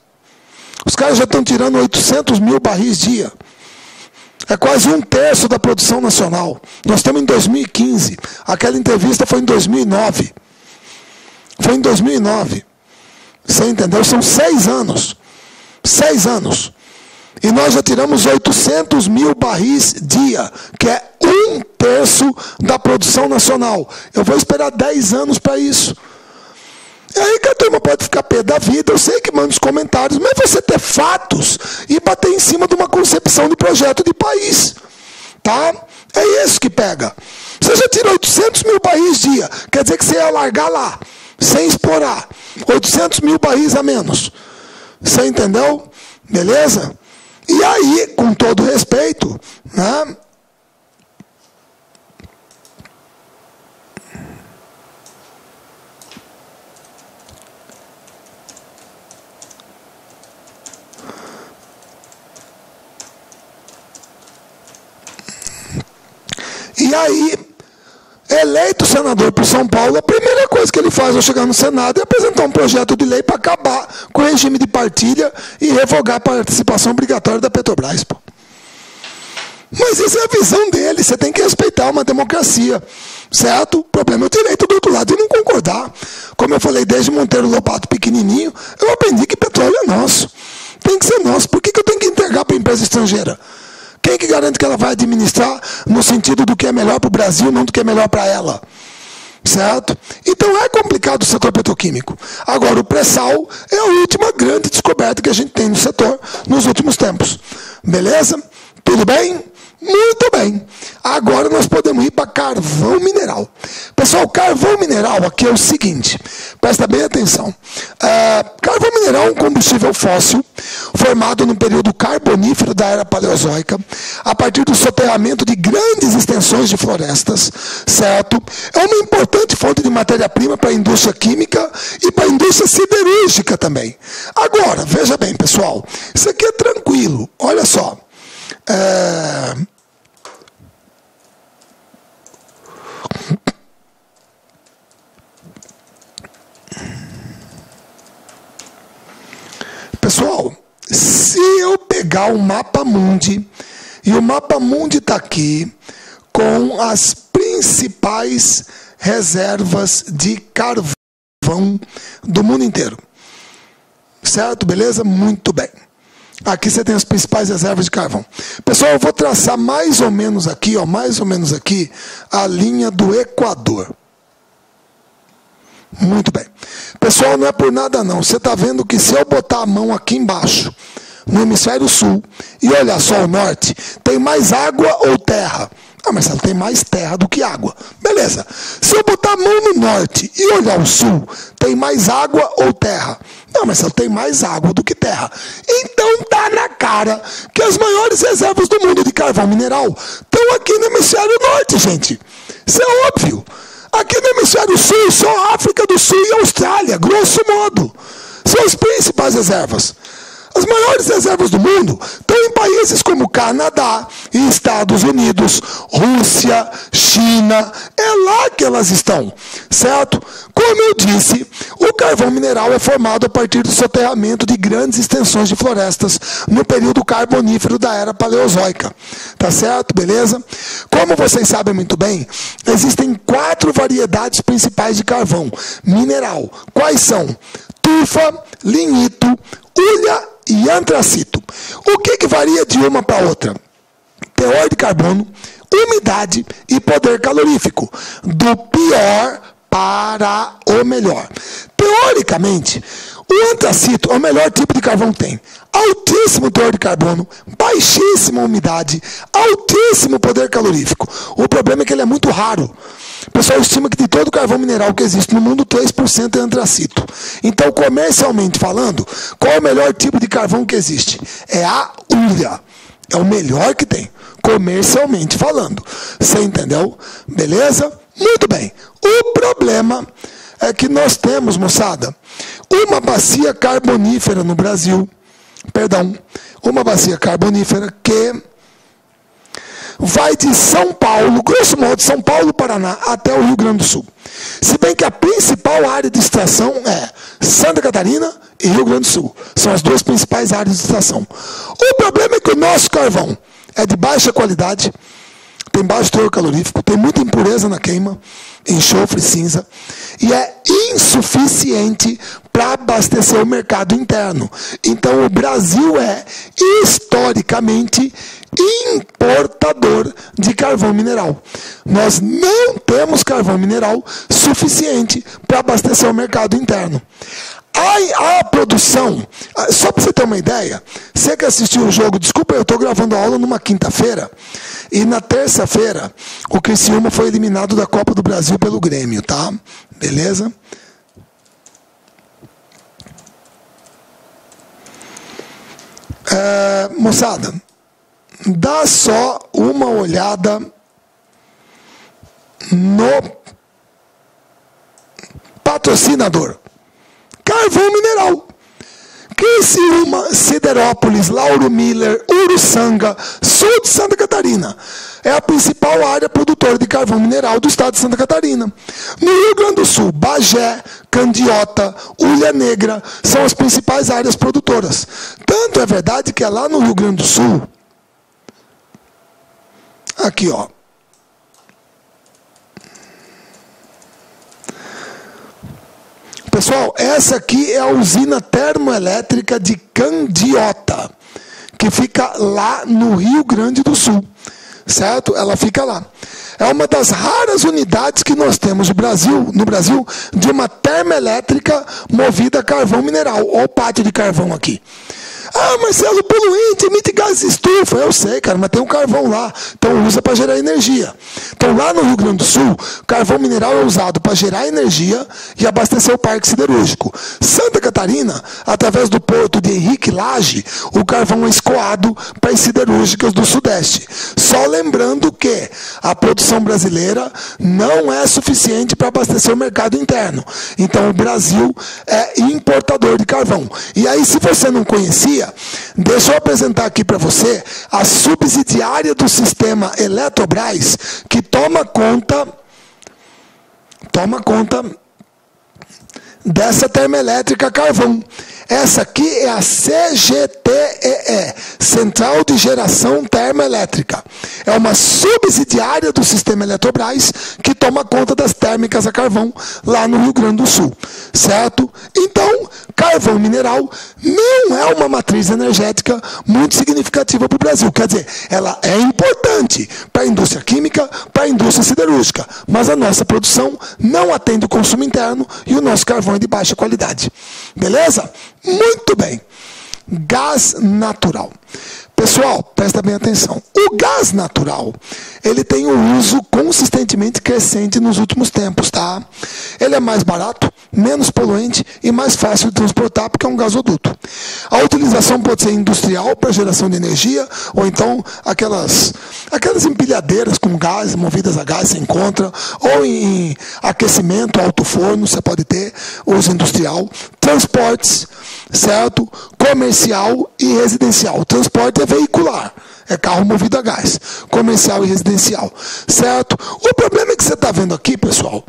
Os caras já estão tirando 800 mil barris dia. É quase 1/3 da produção nacional. Nós estamos em 2015. Aquela entrevista foi em 2009. Foi em 2009. Você entendeu? São 6 anos. 6 anos. E nós já tiramos 800 mil barris dia, que é 1/3 da produção nacional. Eu vou esperar 10 anos para isso. E aí que a turma pode ficar pé da vida, eu sei que manda os comentários, mas você ter fatos e bater em cima de uma concepção de projeto de país. Tá? É isso que pega. Você já tirou 800 mil barris dia, quer dizer que você ia largar lá, sem explorar. 800 mil barris a menos. Você entendeu? Beleza? E aí, com todo respeito, né? E aí, eleito senador por São Paulo, a primeira coisa que ele faz ao chegar no Senado é apresentar um projeto de lei para acabar com o regime de partilha e revogar a participação obrigatória da Petrobras. Pô. Mas isso é a visão dele, você tem que respeitar uma democracia, certo? O problema é o direito do outro lado de não concordar. Como eu falei desde Monteiro Lobato pequenininho, eu aprendi que petróleo é nosso. Tem que ser nosso. Por que eu tenho que entregar para a empresa estrangeira? Quem que garante que ela vai administrar no sentido do que é melhor para o Brasil, não do que é melhor para ela? Certo? Então é complicado o setor petroquímico. Agora, o pré-sal é a última grande descoberta que a gente tem no setor nos últimos tempos. Beleza? Tudo bem? Muito bem. Agora nós podemos ir para carvão mineral. Pessoal, carvão mineral aqui é o seguinte, presta bem atenção. Carvão mineral é um combustível fóssil formado no período carbonífero da era paleozoica, a partir do soterramento de grandes extensões de florestas, certo? É uma importante fonte de matéria-prima para a indústria química e para a indústria siderúrgica também. Agora, veja bem, pessoal, isso aqui é tranquilo. Olha só. Pessoal, se eu pegar o mapa mundi, e o mapa mundi está aqui, com as principais reservas de carvão do mundo inteiro. Certo? Beleza? Muito bem. Aqui você tem as principais reservas de carvão. Pessoal, eu vou traçar mais ou menos aqui, a linha do Equador. Muito bem. Pessoal, não é por nada não. Você está vendo que se eu botar a mão aqui embaixo, no hemisfério sul, e olhar só o norte, tem mais água ou terra? Ah, Marcelo, tem mais terra do que água. Beleza. Se eu botar a mão no norte e olhar o sul, tem mais água ou terra? Não, Marcelo, tem mais água do que terra. Então tá na cara que as maiores reservas do mundo de carvão mineral estão aqui no hemisfério norte, gente. Isso é óbvio. Aqui no hemisfério sul, só África do Sul e Austrália, grosso modo, são as principais reservas. As maiores reservas do mundo estão em países como Canadá, Estados Unidos, Rússia, China. É lá que elas estão, certo? Como eu disse, o carvão mineral é formado a partir do soterramento de grandes extensões de florestas no período carbonífero da era paleozoica. Tá certo? Beleza? Como vocês sabem muito bem, existem 4 variedades principais de carvão mineral. Quais são? Tufa, lignito, hulha e antracito. O que varia de uma para outra? Teor de carbono, umidade e poder calorífico. Do pior para o melhor. Teoricamente, O antracito é o melhor tipo de carvão que tem. Altíssimo teor de carbono, baixíssima umidade, altíssimo poder calorífico. O problema é que ele é muito raro. O pessoal estima que de todo o carvão mineral que existe no mundo, 3% é antracito. Então, comercialmente falando, qual é o melhor tipo de carvão que existe? É a Uria. É o melhor que tem, comercialmente falando. Você entendeu? Beleza? Muito bem. O problema é que nós temos, moçada, uma bacia carbonífera no Brasil, uma bacia carbonífera que vai de São Paulo, grosso modo, São Paulo, Paraná, até o Rio Grande do Sul. Se bem que a principal área de extração é Santa Catarina e Rio Grande do Sul. São as duas principais áreas de extração. O problema é que o nosso carvão é de baixa qualidade, tem baixo teor calorífico, tem muita impureza na queima, enxofre, cinza, e é insuficiente para abastecer o mercado interno. Então o Brasil é, historicamente, importador de carvão mineral. Nós não temos carvão mineral suficiente para abastecer o mercado interno. A produção, só para você ter uma ideia, você que assistiu o jogo, desculpa, eu estou gravando a aula numa quinta-feira, e na terça-feira o Criciúma foi eliminado da Copa do Brasil pelo Grêmio, tá? Beleza? Moçada, dá só uma olhada no patrocinador. Carvão mineral. Criciúma, Siderópolis, Lauro Miller, Uruçanga, sul de Santa Catarina. É a principal área produtora de carvão mineral do estado de Santa Catarina. No Rio Grande do Sul, Bagé, Candiota, Ulha Negra são as principais áreas produtoras. Tanto é verdade que é lá no Rio Grande do Sul, aqui ó, pessoal, essa aqui é a usina termoelétrica de Candiota, que fica lá no Rio Grande do Sul, certo? Ela fica lá. É uma das raras unidades que nós temos no Brasil de uma termoelétrica movida a carvão mineral. Olha o pátio de carvão aqui. Ah, Marcelo, poluente, emite gases estufa. Eu sei, cara, mas tem um carvão lá. Então usa para gerar energia. Então lá no Rio Grande do Sul, carvão mineral é usado para gerar energia e abastecer o parque siderúrgico. Santa Catarina, através do porto de Henrique Lage, o carvão é escoado para as siderúrgicas do Sudeste. Só lembrando que a produção brasileira não é suficiente para abastecer o mercado interno. Então o Brasil é importador de carvão. E aí, se você não conhecia, deixa eu apresentar aqui para você a subsidiária do sistema Eletrobras, que toma conta dessa termoelétrica carvão. Essa aqui é a CGTEE, Central de Geração Termoelétrica. É uma subsidiária do sistema Eletrobras que toma conta das térmicas a carvão lá no Rio Grande do Sul, certo? Então, carvão mineral não é uma matriz energética muito significativa para o Brasil. Quer dizer, ela é importante para a indústria química, para a indústria siderúrgica, mas a nossa produção não atende o consumo interno e o nosso carvão é de baixa qualidade. Beleza? Muito bem. Gás natural. Pessoal, presta bem atenção. O gás natural, ele tem um uso consistentemente crescente nos últimos tempos, tá? Ele é mais barato, menos poluente e mais fácil de transportar porque é um gasoduto. A utilização pode ser industrial para geração de energia ou então aquelas empilhadeiras com gás, movidas a gás, você encontra, ou em aquecimento, alto forno, você pode ter uso industrial. Transportes, certo? Comercial e residencial. Transporte é veicular, é carro movido a gás. Comercial e residencial, certo? O problema é que você está vendo aqui, pessoal,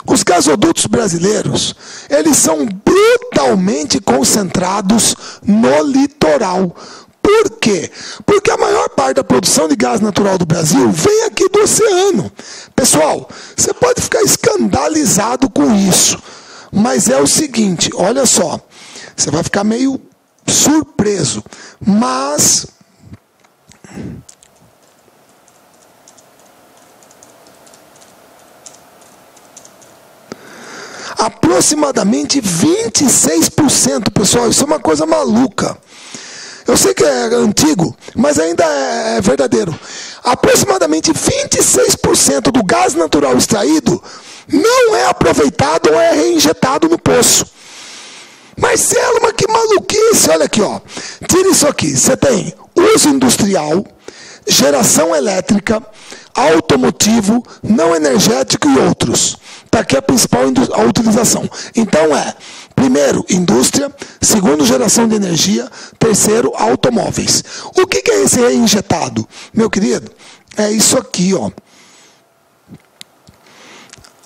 os gasodutos brasileiros, eles são brutalmente concentrados no litoral. Por quê? Porque a maior parte da produção de gás natural do Brasil vem aqui do oceano. Pessoal, você pode ficar escandalizado com isso, mas é o seguinte, olha só, você vai ficar meio surpreso, mas aproximadamente 26%, pessoal. Isso é uma coisa maluca. Eu sei que é antigo, mas ainda é verdadeiro. Aproximadamente 26% do gás natural extraído não é aproveitado ou é reinjetado no poço. Marcelo, mas que maluquice! Olha aqui, ó. Tira isso aqui. Você tem uso industrial, geração elétrica, automotivo, não energético e outros. Está aqui a principal a utilização. Então primeiro, indústria, segundo, geração de energia, terceiro, automóveis. O que é esse reinjetado? Meu querido, é isso aqui, ó.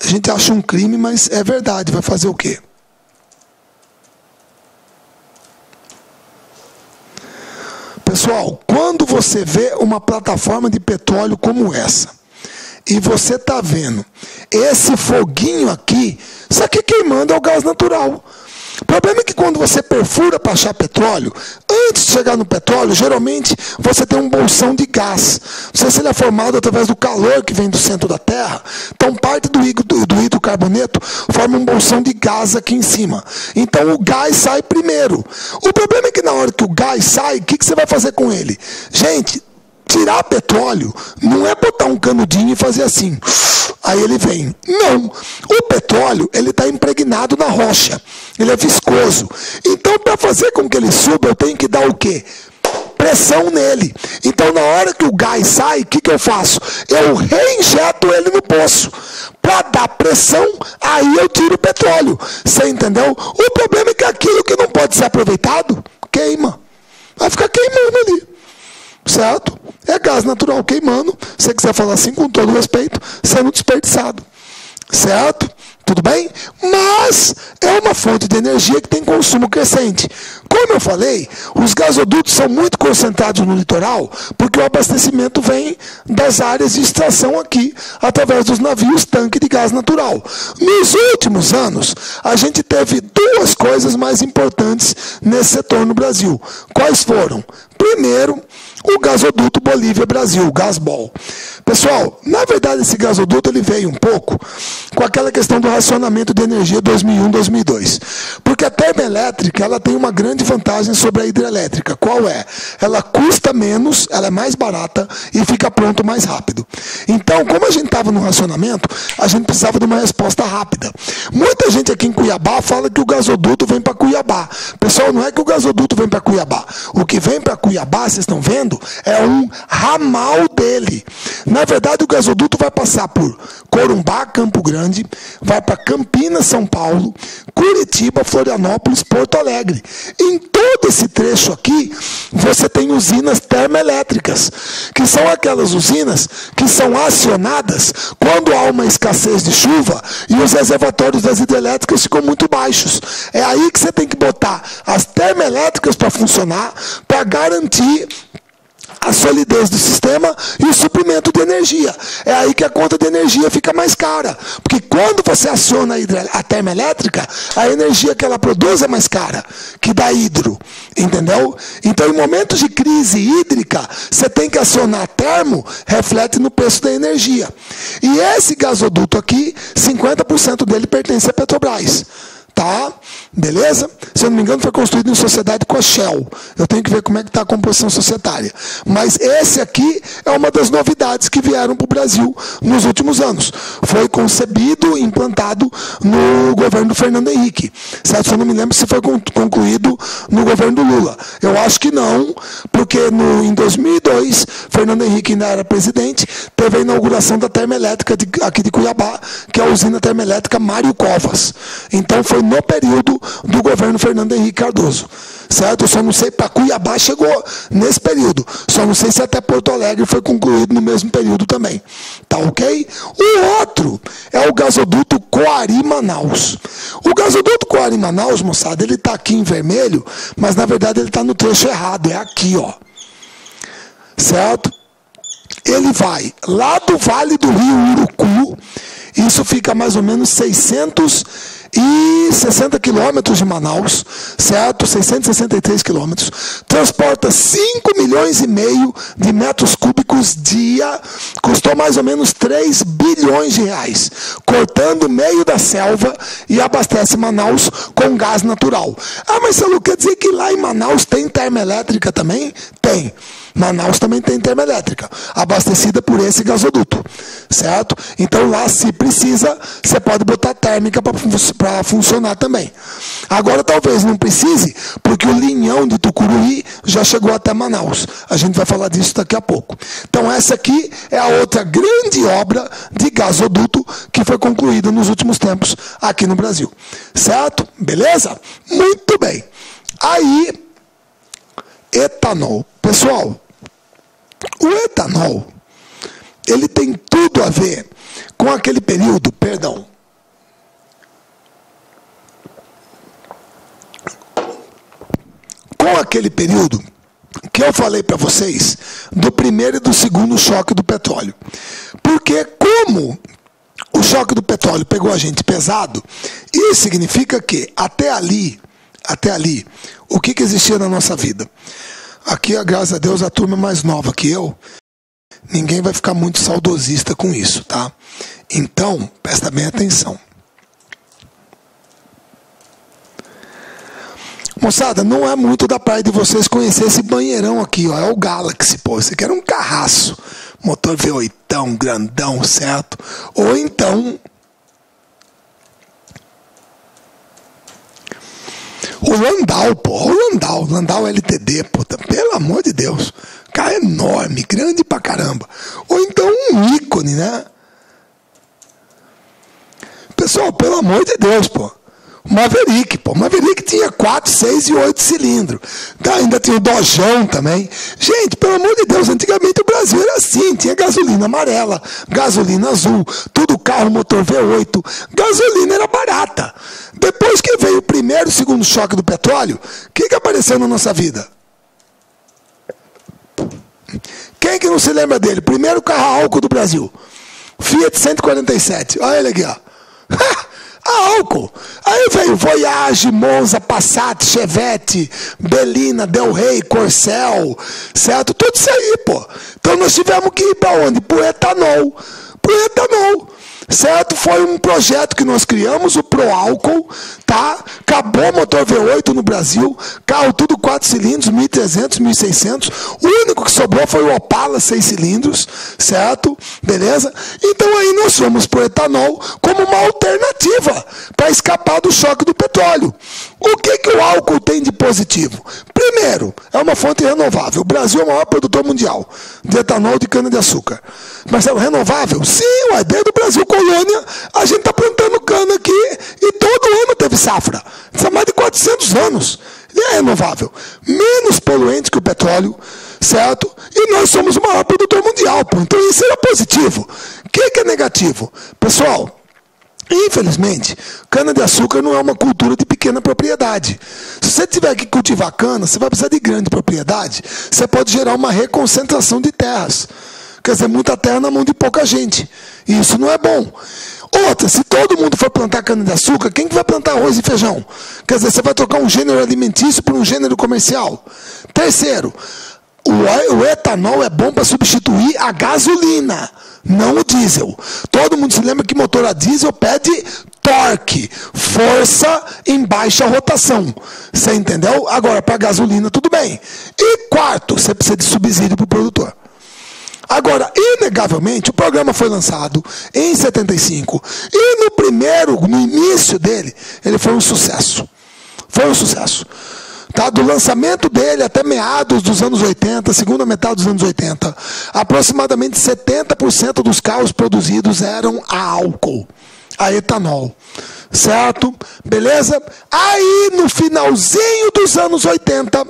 A gente acha um crime, mas é verdade. Vai fazer o quê? Pessoal, quando você vê uma plataforma de petróleo como essa, e você está vendo esse foguinho aqui, isso aqui queimando é o gás natural. O problema é que quando você perfura para achar petróleo, antes de chegar no petróleo, geralmente você tem um bolsão de gás. Não sei se ele é formado através do calor que vem do centro da Terra. Então parte do hidrocarboneto forma um bolsão de gás aqui em cima. Então o gás sai primeiro. O problema é que na hora que o gás sai, o que você vai fazer com ele? Gente, tirar petróleo não é botar um canudinho e fazer assim. Aí ele vem. Não. O petróleo, ele está impregnado na rocha. Ele é viscoso. Então, para fazer com que ele suba, eu tenho que dar o quê? Pressão nele. Então, na hora que o gás sai, o que eu faço? Eu reinjeto ele no poço. Para dar pressão, aí eu tiro o petróleo. Você entendeu? O problema é que aquilo que não pode ser aproveitado, queima. Vai ficar queimando ali. Certo? É gás natural queimando. Se você quiser falar assim, com todo respeito, sendo desperdiçado. Certo? Tudo bem? Mas é uma fonte de energia que tem consumo crescente. Como eu falei, os gasodutos são muito concentrados no litoral, porque o abastecimento vem das áreas de extração aqui, através dos navios tanque de gás natural. Nos últimos anos, a gente teve duas coisas mais importantes nesse setor no Brasil. Quais foram? Primeiro, o gasoduto Bolívia-Brasil, o Gasbol. Pessoal, na verdade esse gasoduto ele veio um pouco com aquela questão do racionamento de energia 2001-2002. Porque a termoelétrica ela tem uma grande vantagem sobre a hidrelétrica. Qual é? Ela custa menos, ela é mais barata e fica pronto mais rápido. Então, como a gente estava no racionamento, a gente precisava de uma resposta rápida. Muita gente aqui em Cuiabá fala que o gasoduto vem para Cuiabá. Pessoal, não é que o gasoduto vem para Cuiabá. O que vem para Cuiabá, vocês estão vendo, é um ramal dele. Na verdade, o gasoduto vai passar por Corumbá, Campo Grande, vai para Campinas, São Paulo, Curitiba, Florianópolis, Porto Alegre. Em todo esse trecho aqui, você tem usinas termoelétricas, que são aquelas usinas que são acionadas quando há uma escassez de chuva e os reservatórios das hidrelétricas ficam muito baixos. É aí que você tem que botar as termoelétricas para funcionar, para garantir a solidez do sistema e o suprimento de energia. É aí que a conta de energia fica mais cara. Porque quando você aciona a termoelétrica, a energia que ela produz é mais cara que da hidro. Entendeu? Então, em momentos de crise hídrica, você tem que acionar a termo, reflete no preço da energia. E esse gasoduto aqui, 50% dele pertence à Petrobras. Tá? Beleza? Se eu não me engano, foi construído em sociedade com a Shell. Eu tenho que ver como é que está a composição societária. Mas esse aqui é uma das novidades que vieram para o Brasil nos últimos anos. Foi concebido e implantado no governo do Fernando Henrique. Certo? Eu não me lembro se foi concluído no governo do Lula. Eu acho que não, porque em 2002, Fernando Henrique ainda era presidente, teve a inauguração da termoelétrica aqui de Cuiabá, que é a usina termoelétrica Mário Covas. Então foi no período do governo Fernando Henrique Cardoso. Certo? Eu só não sei, para Cuiabá chegou nesse período. Só não sei se até Porto Alegre foi concluído no mesmo período também. Tá ok? O outro é o gasoduto Coari-Manaus. O gasoduto Coari-Manaus, moçada, ele está aqui em vermelho, mas na verdade ele está no trecho errado. É aqui, ó. Certo? Ele vai lá do Vale do Rio Urucu. Isso fica mais ou menos 650 e 60 quilômetros de Manaus, certo? 663 quilômetros, transporta 5 milhões e meio de metros cúbicos dia, custou mais ou menos 3 bilhões de reais, cortando o meio da selva e abastece Manaus com gás natural. Ah, Marcelo, quer dizer que lá em Manaus tem termoelétrica também? Tem. Manaus também tem termoelétrica, abastecida por esse gasoduto, certo? Então lá, se precisa, você pode botar térmica para funcionar também. Agora talvez não precise, porque o linhão de Tucuruí já chegou até Manaus. A gente vai falar disso daqui a pouco. Então essa aqui é a outra grande obra de gasoduto que foi concluída nos últimos tempos aqui no Brasil, certo? Beleza? Muito bem. Aí, etanol. Pessoal, o etanol, ele tem tudo a ver com aquele período, com aquele período que eu falei para vocês do primeiro e do segundo choque do petróleo. Porque como o choque do petróleo pegou a gente pesado, isso significa que até ali, o que existia na nossa vida? Aqui, graças a Deus, a turma é mais nova que eu. Ninguém vai ficar muito saudosista com isso, tá? Então, presta bem atenção. Moçada, não é muito da praia de vocês conhecer esse banheirão aqui, ó. É o Galaxy, pô. Esse aqui era um carraço. Motor V8, grandão, certo? Ou então o Landau, pô, o Landau LTD, pô, pelo amor de Deus, cara enorme, grande pra caramba. Ou então um ícone, né? Pessoal, pelo amor de Deus, pô, Maverick, pô, Maverick tinha 4, 6 e 8 cilindros. Ainda tinha o Dojão também. Gente, pelo amor de Deus, antigamente o Brasil era assim, tinha gasolina amarela, gasolina azul, tudo carro motor V8, gasolina era barata. Depois que veio o primeiro e segundo choque do petróleo, o que apareceu na nossa vida? Quem que não se lembra dele? Primeiro carro a álcool do Brasil, Fiat 147, olha ele aqui, ó. A álcool. Aí veio Voyage, Monza, Passat, Chevette, Belina, Del Rey, Corcel, certo? Tudo isso aí, pô. Então nós tivemos que ir para onde? Pro etanol. Certo? Foi um projeto que nós criamos, o Proálcool, tá? Acabou o motor V8 no Brasil, carro tudo 4 cilindros, 1.300, 1.600. O único que sobrou foi o Opala 6 cilindros, certo? Beleza? Então aí nós fomos pro etanol como uma alternativa para escapar do choque do petróleo. O que o álcool tem de positivo? Primeiro, é uma fonte renovável. O Brasil é o maior produtor mundial de etanol de cana-de-açúcar. Mas é renovável? Sim, ué, desde o Brasil colônia, a gente está plantando cana aqui e todo ano teve safra. Isso há mais de 400 anos. E é renovável. Menos poluente que o petróleo, certo? E nós somos o maior produtor mundial, pô. Então isso era positivo. O que é negativo? Pessoal, infelizmente, cana-de-açúcar não é uma cultura de pequena propriedade. Se você tiver que cultivar cana, você vai precisar de grande propriedade. Você pode gerar uma reconcentração de terras. Quer dizer, muita terra na mão de pouca gente. E isso não é bom. Outra, se todo mundo for plantar cana-de-açúcar, quem que vai plantar arroz e feijão? Quer dizer, você vai trocar um gênero alimentício por um gênero comercial. Terceiro, o etanol é bom para substituir a gasolina, não o diesel. Todo mundo se lembra que motor a diesel pede torque, força em baixa rotação. Você entendeu? Agora, para gasolina, tudo bem. E quarto, você precisa de subsídio para o produtor. Agora, inegavelmente, o programa foi lançado em 75 e no início dele, ele foi um sucesso. Foi um sucesso. Tá? Do lançamento dele até meados dos anos 80, segunda metade dos anos 80, aproximadamente 70% dos carros produzidos eram a álcool, a etanol. Certo? Beleza? Aí, no finalzinho dos anos 80,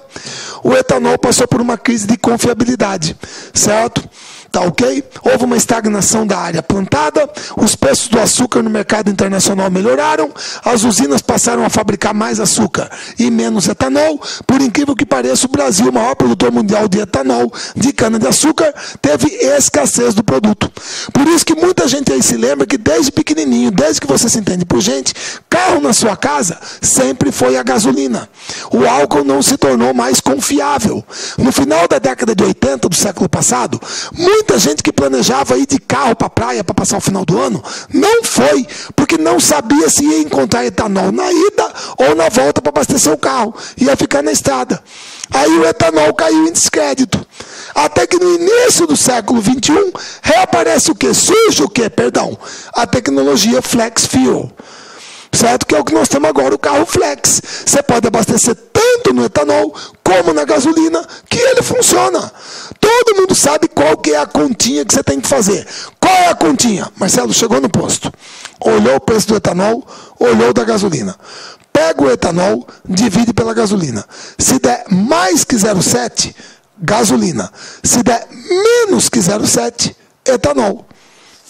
o etanol passou por uma crise de confiabilidade. Certo? tá ok? Houve uma estagnação da área plantada, os preços do açúcar no mercado internacional melhoraram, as usinas passaram a fabricar mais açúcar e menos etanol. Por incrível que pareça, o Brasil, o maior produtor mundial de etanol, de cana-de-açúcar, teve escassez do produto. Por isso que muita gente aí se lembra que desde pequenininho, desde que você se entende por gente, carro na sua casa sempre foi a gasolina. O álcool não se tornou mais confiável. No final da década de 80 do século passado, muita gente que planejava ir de carro para a praia para passar o final do ano, não foi, porque não sabia se ia encontrar etanol na ida ou na volta para abastecer o carro. Ia ficar na estrada. Aí o etanol caiu em descrédito. Até que no início do século XXI, reaparece o quê? Surge o quê? Perdão. A tecnologia Flex Fuel. Certo? Que é o que nós temos agora, o carro Flex. Você pode abastecer tanto no etanol como na gasolina, que ele funciona. Todo mundo sabe qual que é a continha que você tem que fazer. Qual é a continha? Marcelo, chegou no posto, olhou o preço do etanol, olhou da gasolina. Pega o etanol, divide pela gasolina. Se der mais que 0,7, gasolina. Se der menos que 0,7, etanol.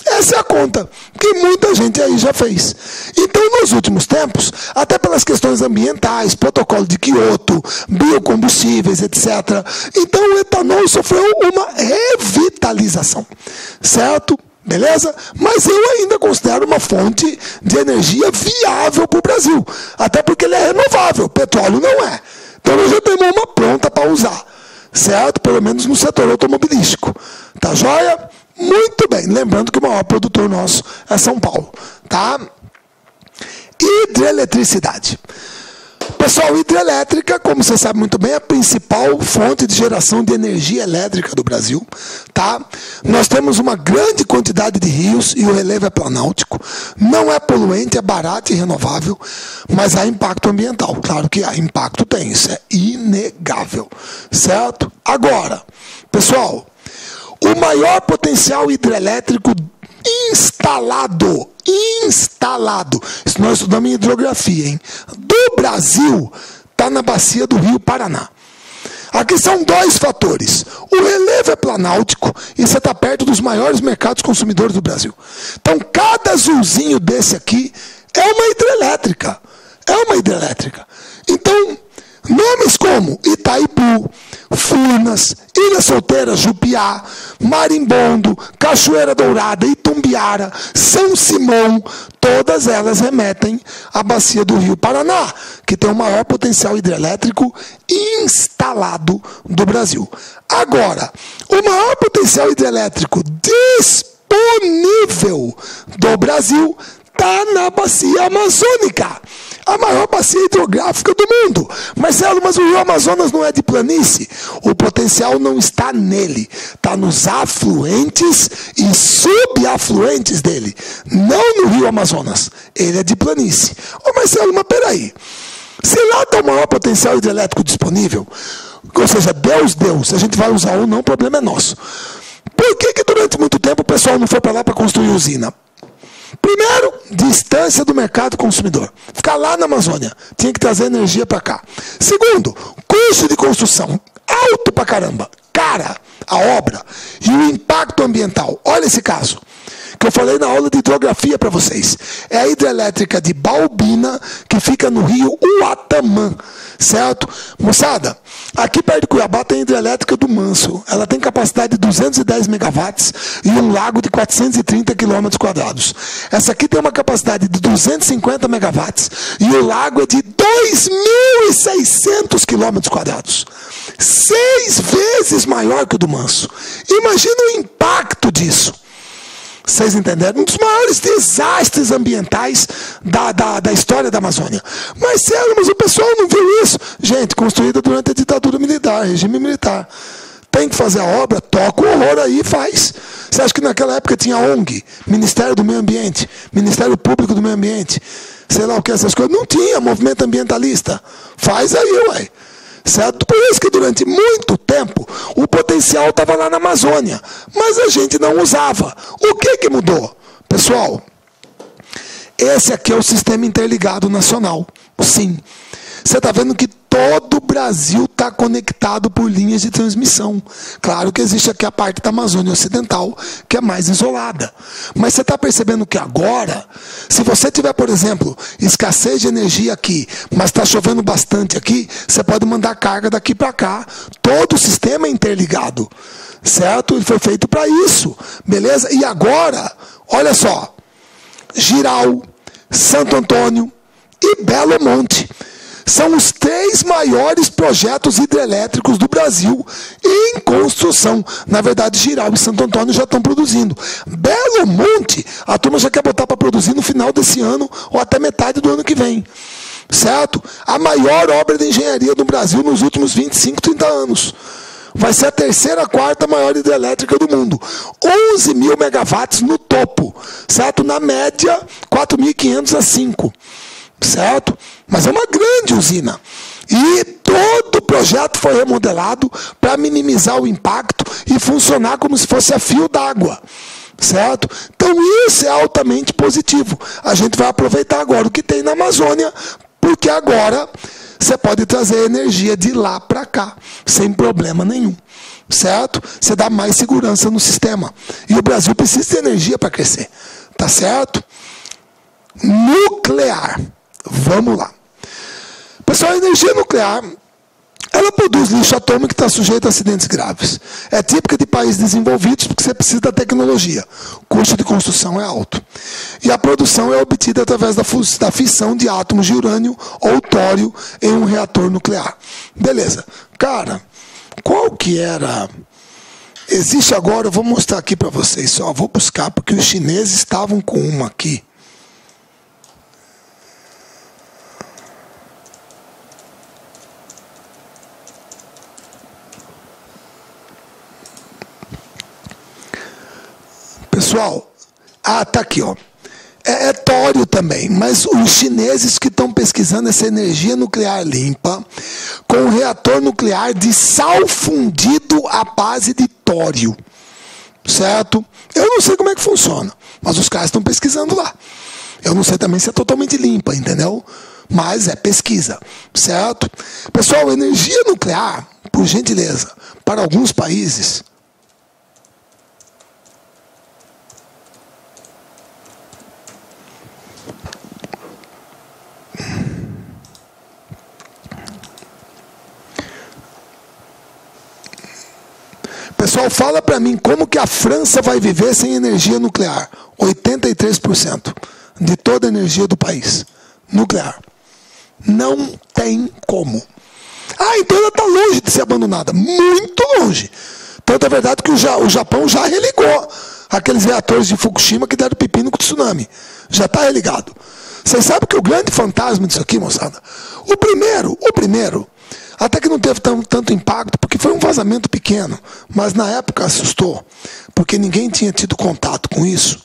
Essa é a conta que muita gente aí já fez. Então, nos últimos tempos, até pelas questões ambientais, protocolo de Kyoto, biocombustíveis, etc., então o etanol sofreu uma revitalização. Certo? Beleza? Mas eu ainda considero uma fonte de energia viável para o Brasil. Até porque ele é renovável. Petróleo não é. Então nós já temos uma pronta para usar. Certo? Pelo menos no setor automobilístico. Tá joia? Muito bem. Lembrando que o maior produtor nosso é São Paulo. Tá? Hidroeletricidade. Pessoal, hidrelétrica, como você sabe muito bem, é a principal fonte de geração de energia elétrica do Brasil. Tá? Nós temos uma grande quantidade de rios e o relevo é planáltico. Não é poluente, é barato e renovável, mas há impacto ambiental. Claro que há impacto, tem, isso é inegável. Certo? Agora, pessoal, o maior potencial hidrelétrico instalado, isso nós estudamos em hidrografia, hein? Do Brasil, está na bacia do Rio Paraná. Aqui são dois fatores. O relevo é planáltico e você está perto dos maiores mercados consumidores do Brasil. Então, cada azulzinho desse aqui é uma hidrelétrica. É uma hidrelétrica. Então, nomes como Itaipu, Furnas, Ilha Solteira, Jupiá, Marimbondo, Cachoeira Dourada, Itumbiara, São Simão, todas elas remetem à bacia do Rio Paraná, que tem o maior potencial hidrelétrico instalado do Brasil. Agora, o maior potencial hidrelétrico disponível do Brasil está na bacia amazônica, a maior bacia hidrográfica do mundo. Marcelo, mas o Rio Amazonas não é de planície? O potencial não está nele, está nos afluentes e subafluentes dele, não no Rio Amazonas. Ele é de planície. Ô Marcelo, mas peraí, se lá está o maior potencial hidrelétrico disponível, ou seja, Deus, se a gente vai usar ou não, o problema é nosso. Por que durante muito tempo o pessoal não foi para lá para construir usina? Primeiro, distância do mercado consumidor. Ficar lá na Amazônia, tinha que trazer energia para cá. Segundo, custo de construção, alto pra caramba, cara, a obra. E o impacto ambiental. Olha esse caso, que eu falei na aula de hidrografia para vocês. É a hidrelétrica de Balbina, que fica no rio Uatamã. Certo? Moçada, aqui perto de Cuiabá tem a hidrelétrica do Manso. Ela tem capacidade de 210 megawatts e um lago de 430 quilômetros quadrados. Essa aqui tem uma capacidade de 250 megawatts e o lago é de 2.600 quilômetros quadrados. 6 vezes maior que o do Manso. Imagina o impacto disso. Vocês entenderam? Um dos maiores desastres ambientais da história da Amazônia. Marcelo, mas o pessoal não viu isso? Gente, construída durante a ditadura militar, regime militar. Tem que fazer a obra, toca o horror aí e faz. Você acha que naquela época tinha ONG, Ministério do Meio Ambiente, Ministério Público do Meio Ambiente, sei lá o que, essas coisas? Não tinha movimento ambientalista. Faz aí, ué. Certo? Por isso que durante muito tempo o potencial estava lá na Amazônia, mas a gente não usava. O que mudou? Pessoal, esse aqui é o Sistema Interligado Nacional. Sim. você está vendo que todo o Brasil está conectado por linhas de transmissão. Claro que existe aqui a parte da Amazônia Ocidental, que é mais isolada. Mas você está percebendo que agora, se você tiver, por exemplo, escassez de energia aqui, mas está chovendo bastante aqui, você pode mandar carga daqui para cá. Todo o sistema é interligado, certo? Ele foi feito para isso, beleza? E agora, olha só, Jirau, Santo Antônio e Belo Monte são os 3 maiores projetos hidrelétricos do Brasil em construção. Na verdade, Jirau e Santo Antônio já estão produzindo. Belo Monte, a turma já quer botar para produzir no final desse ano ou até metade do ano que vem. Certo? A maior obra de engenharia do Brasil nos últimos 25, 30 anos. Vai ser a 3ª, 4ª maior hidrelétrica do mundo. 11 mil megawatts no topo. Certo? Na média, 4.500 a 5. Certo? Mas é uma grande usina. E todo o projeto foi remodelado para minimizar o impacto e funcionar como se fosse a fio d'água. Certo? Então isso é altamente positivo. A gente vai aproveitar agora o que tem na Amazônia, porque agora você pode trazer energia de lá para cá, sem problema nenhum. Certo? Você dá mais segurança no sistema. E o Brasil precisa de energia para crescer. Tá certo? Nuclear. Vamos lá. Pessoal, a energia nuclear, ela produz lixo atômico que está sujeito a acidentes graves. É típica de países desenvolvidos porque você precisa da tecnologia. O custo de construção é alto. E a produção é obtida através da fissão de átomos de urânio ou tório em um reator nuclear. Beleza. Cara, qual que era... Existe agora, eu vou mostrar aqui para vocês só. Vou buscar porque os chineses estavam com uma aqui. Pessoal, tá aqui, ó. É tório também, mas os chineses que estão pesquisando essa energia nuclear limpa com um reator nuclear de sal fundido à base de tório. Certo? Eu não sei como é que funciona, mas os caras estão pesquisando lá. Eu não sei também se é totalmente limpa, entendeu? Mas é pesquisa, certo? Pessoal, energia nuclear, por gentileza, para alguns países... Pessoal, fala para mim como que a França vai viver sem energia nuclear. 83% de toda a energia do país. Nuclear. Não tem como. Então ela está longe de ser abandonada. Muito longe. Tanto é verdade que o Japão já religou aqueles reatores de Fukushima que deram pepino com o tsunami. Já está religado. Vocês sabem que o grande fantasma disso aqui, moçada? O primeiro... Até que não teve tanto impacto, porque foi um vazamento pequeno, mas na época assustou, porque ninguém tinha tido contato com isso.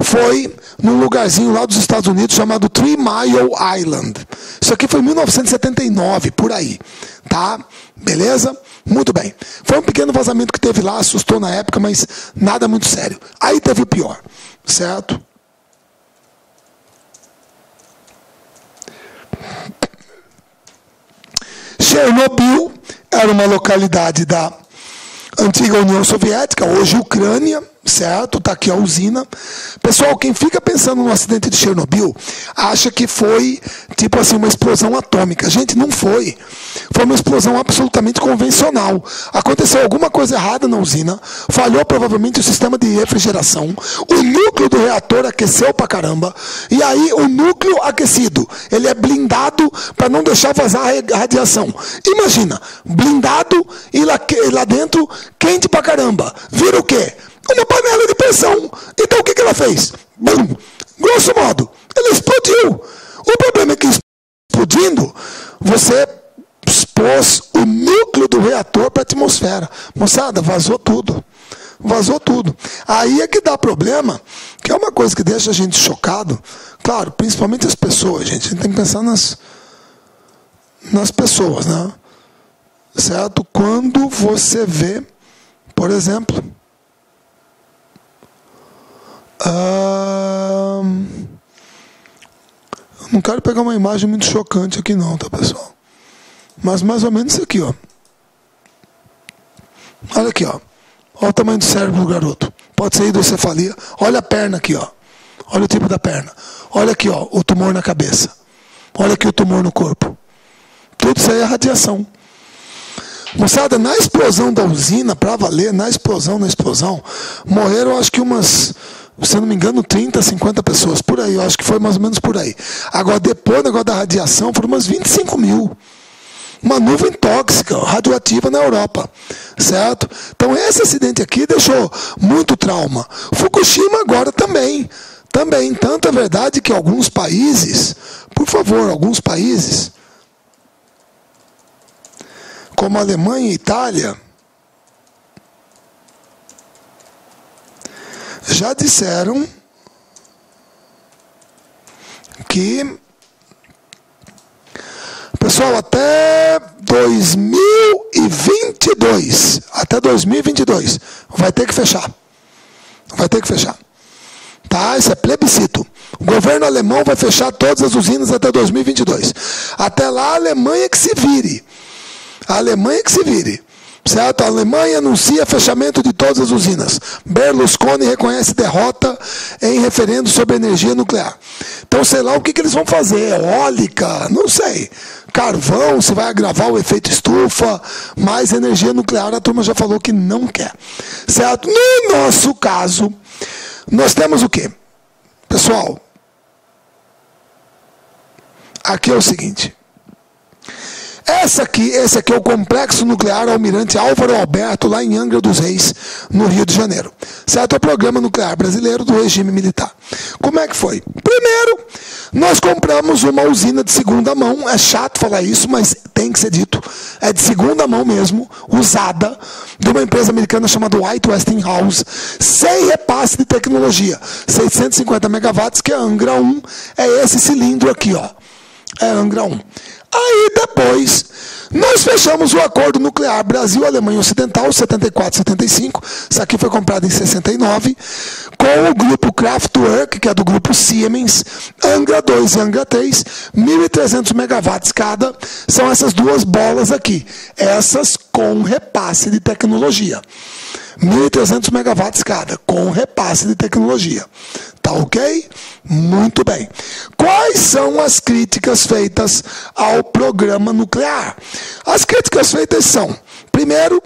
Foi num lugarzinho lá dos Estados Unidos chamado 3 Mile Island. Isso aqui foi em 1979, por aí. Tá? Beleza? Muito bem. Foi um pequeno vazamento que teve lá, assustou na época, mas nada muito sério. Aí teve o pior, certo? Chernobyl era uma localidade da antiga União Soviética, hoje Ucrânia, certo? Está aqui a usina. Pessoal, quem fica pensando no acidente de Chernobyl, acha que foi, tipo assim, uma explosão atômica. Gente, não foi. Foi uma explosão absolutamente convencional. Aconteceu alguma coisa errada na usina, falhou provavelmente o sistema de refrigeração, o núcleo do reator aqueceu pra caramba, e aí o núcleo aquecido, ele é blindado para não deixar vazar a radiação. Imagina, blindado e lá dentro quente pra caramba. Vira o quê? Uma panela de pressão. Então o que ela fez? Bum! Grosso modo, ela explodiu. O problema é que explodindo, você expôs o núcleo do reator para a atmosfera. Moçada, vazou tudo. Vazou tudo. Aí é que dá problema, que é uma coisa que deixa a gente chocado. Claro, principalmente as pessoas, gente. A gente tem que pensar nas pessoas, né? Certo? Quando você vê, por exemplo... Não quero pegar uma imagem muito chocante aqui não, tá, pessoal? Mas mais ou menos isso aqui, ó. Olha aqui, ó. Olha o tamanho do cérebro do garoto. Pode ser hidrocefalia. Olha a perna aqui, ó. Olha o tipo da perna. Olha aqui, ó, o tumor na cabeça. Olha aqui o tumor no corpo. Tudo isso aí é radiação. Moçada, na explosão da usina, para valer, na explosão, morreram acho que umas, se eu não me engano, 30, 50 pessoas, por aí, eu acho que foi mais ou menos por aí. Agora, depois do negócio da radiação, foram umas 25 mil. Uma nuvem tóxica, radioativa na Europa, certo? Então, esse acidente aqui deixou muito trauma. Fukushima agora também. Também, tanto é verdade que alguns países, por favor, alguns países, como a Alemanha e Itália, já disseram que, pessoal, até 2022, vai ter que fechar. Vai ter que fechar. Tá? Isso é plebiscito. O governo alemão vai fechar todas as usinas até 2022. Até lá, a Alemanha que se vire. A Alemanha que se vire. Certo? A Alemanha anuncia fechamento de todas as usinas. Berlusconi reconhece derrota em referendo sobre energia nuclear. Então, sei lá o que eles vão fazer. Eólica, não sei. Carvão, se vai agravar o efeito estufa. Mais energia nuclear, a turma já falou que não quer. Certo? No nosso caso, nós temos o quê? Pessoal, aqui é o seguinte. Esse aqui é o Complexo Nuclear Almirante Álvaro Alberto, lá em Angra dos Reis, no Rio de Janeiro. Certo? É o Programa Nuclear Brasileiro do Regime Militar. Como é que foi? Primeiro, nós compramos uma usina de segunda mão. É chato falar isso, mas tem que ser dito. É de segunda mão mesmo, usada, de uma empresa americana chamada White Westinghouse, sem repasse de tecnologia. 650 megawatts, que é Angra 1. É esse cilindro aqui, ó. É Angra 1. Aí depois, nós fechamos o acordo nuclear Brasil-Alemanha Ocidental, 74-75, isso aqui foi comprado em 69, com o grupo Kraftwerk, que é do grupo Siemens, Angra 2 e Angra 3, 1.300 megawatts cada, são essas duas bolas aqui, essas com repasse de tecnologia. 1.300 megawatts cada, com repasse de tecnologia. Tá ok? Muito bem. Quais são as críticas feitas ao programa nuclear? As críticas feitas são, primeiro,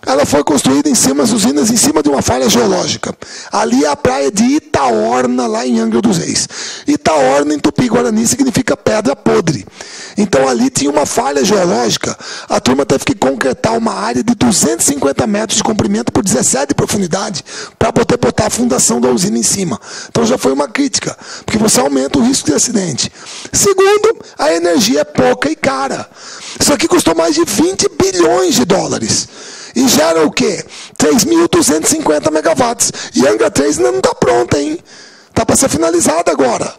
ela foi construída em cima, as usinas em cima de uma falha geológica. Ali é a praia de Itaorna, lá em Angra dos Reis. Itaorna, em Tupi-Guarani, significa pedra podre. Então ali tinha uma falha geológica. A turma teve que concretar uma área de 250 metros de comprimento por 17 de profundidade para poder botar a fundação da usina em cima. Então já foi uma crítica, porque você aumenta o risco de acidente. Segundo, a energia é pouca e cara. Isso aqui custou mais de 20 bilhões de dólares. E gera o quê? 3.250 megawatts. E Angra 3 ainda não está pronta, hein? Está para ser finalizada agora.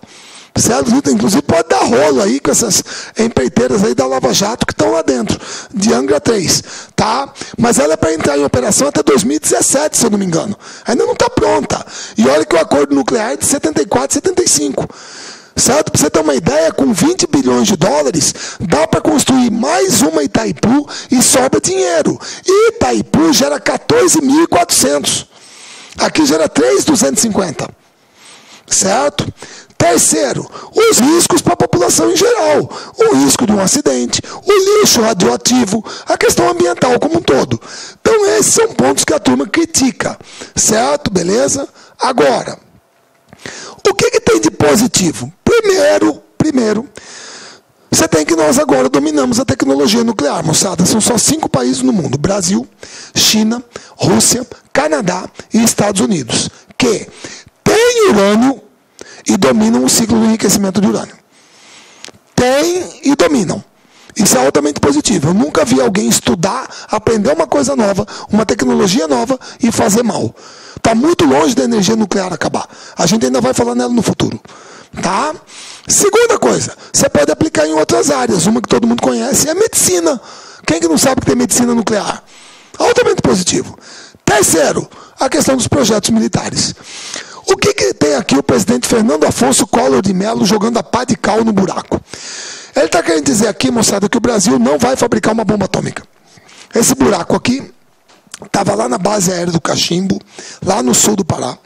Certo? Inclusive pode dar rolo aí com essas empreiteiras aí da Lava Jato que estão lá dentro, de Angra 3. Tá? Mas ela é para entrar em operação até 2017, se eu não me engano. Ainda não está pronta. E olha que o acordo nuclear é de 74, 75. Certo? Para você ter uma ideia, com 20 bilhões de dólares, dá para construir mais uma Itaipu e sobra dinheiro. E Itaipu gera 14.400. Aqui gera 3.250. Certo? Terceiro, os riscos para a população em geral. O risco de um acidente, o lixo radioativo, a questão ambiental como um todo. Então esses são pontos que a turma critica. Certo? Beleza? Agora, o que tem de positivo? Primeiro, você tem que nós agora dominamos a tecnologia nuclear, moçada. São só 5 países no mundo: Brasil, China, Rússia, Canadá e Estados Unidos, que têm urânio e dominam o ciclo do enriquecimento de urânio. Tem e dominam. Isso é altamente positivo. Eu nunca vi alguém estudar, aprender uma coisa nova, uma tecnologia nova e fazer mal. Está muito longe da energia nuclear acabar. A gente ainda vai falar nela no futuro. Tá? Segunda coisa, você pode aplicar em outras áreas. Uma que todo mundo conhece é a medicina. Quem que não sabe que tem medicina nuclear? Altamente positivo. Terceiro, a questão dos projetos militares. O que tem aqui o presidente Fernando Afonso Collor de Mello jogando a pá de cal no buraco? Ele está querendo dizer aqui, moçada, que o Brasil não vai fabricar uma bomba atômica. Esse buraco aqui estava lá na base aérea do Cachimbo, lá no sul do Pará,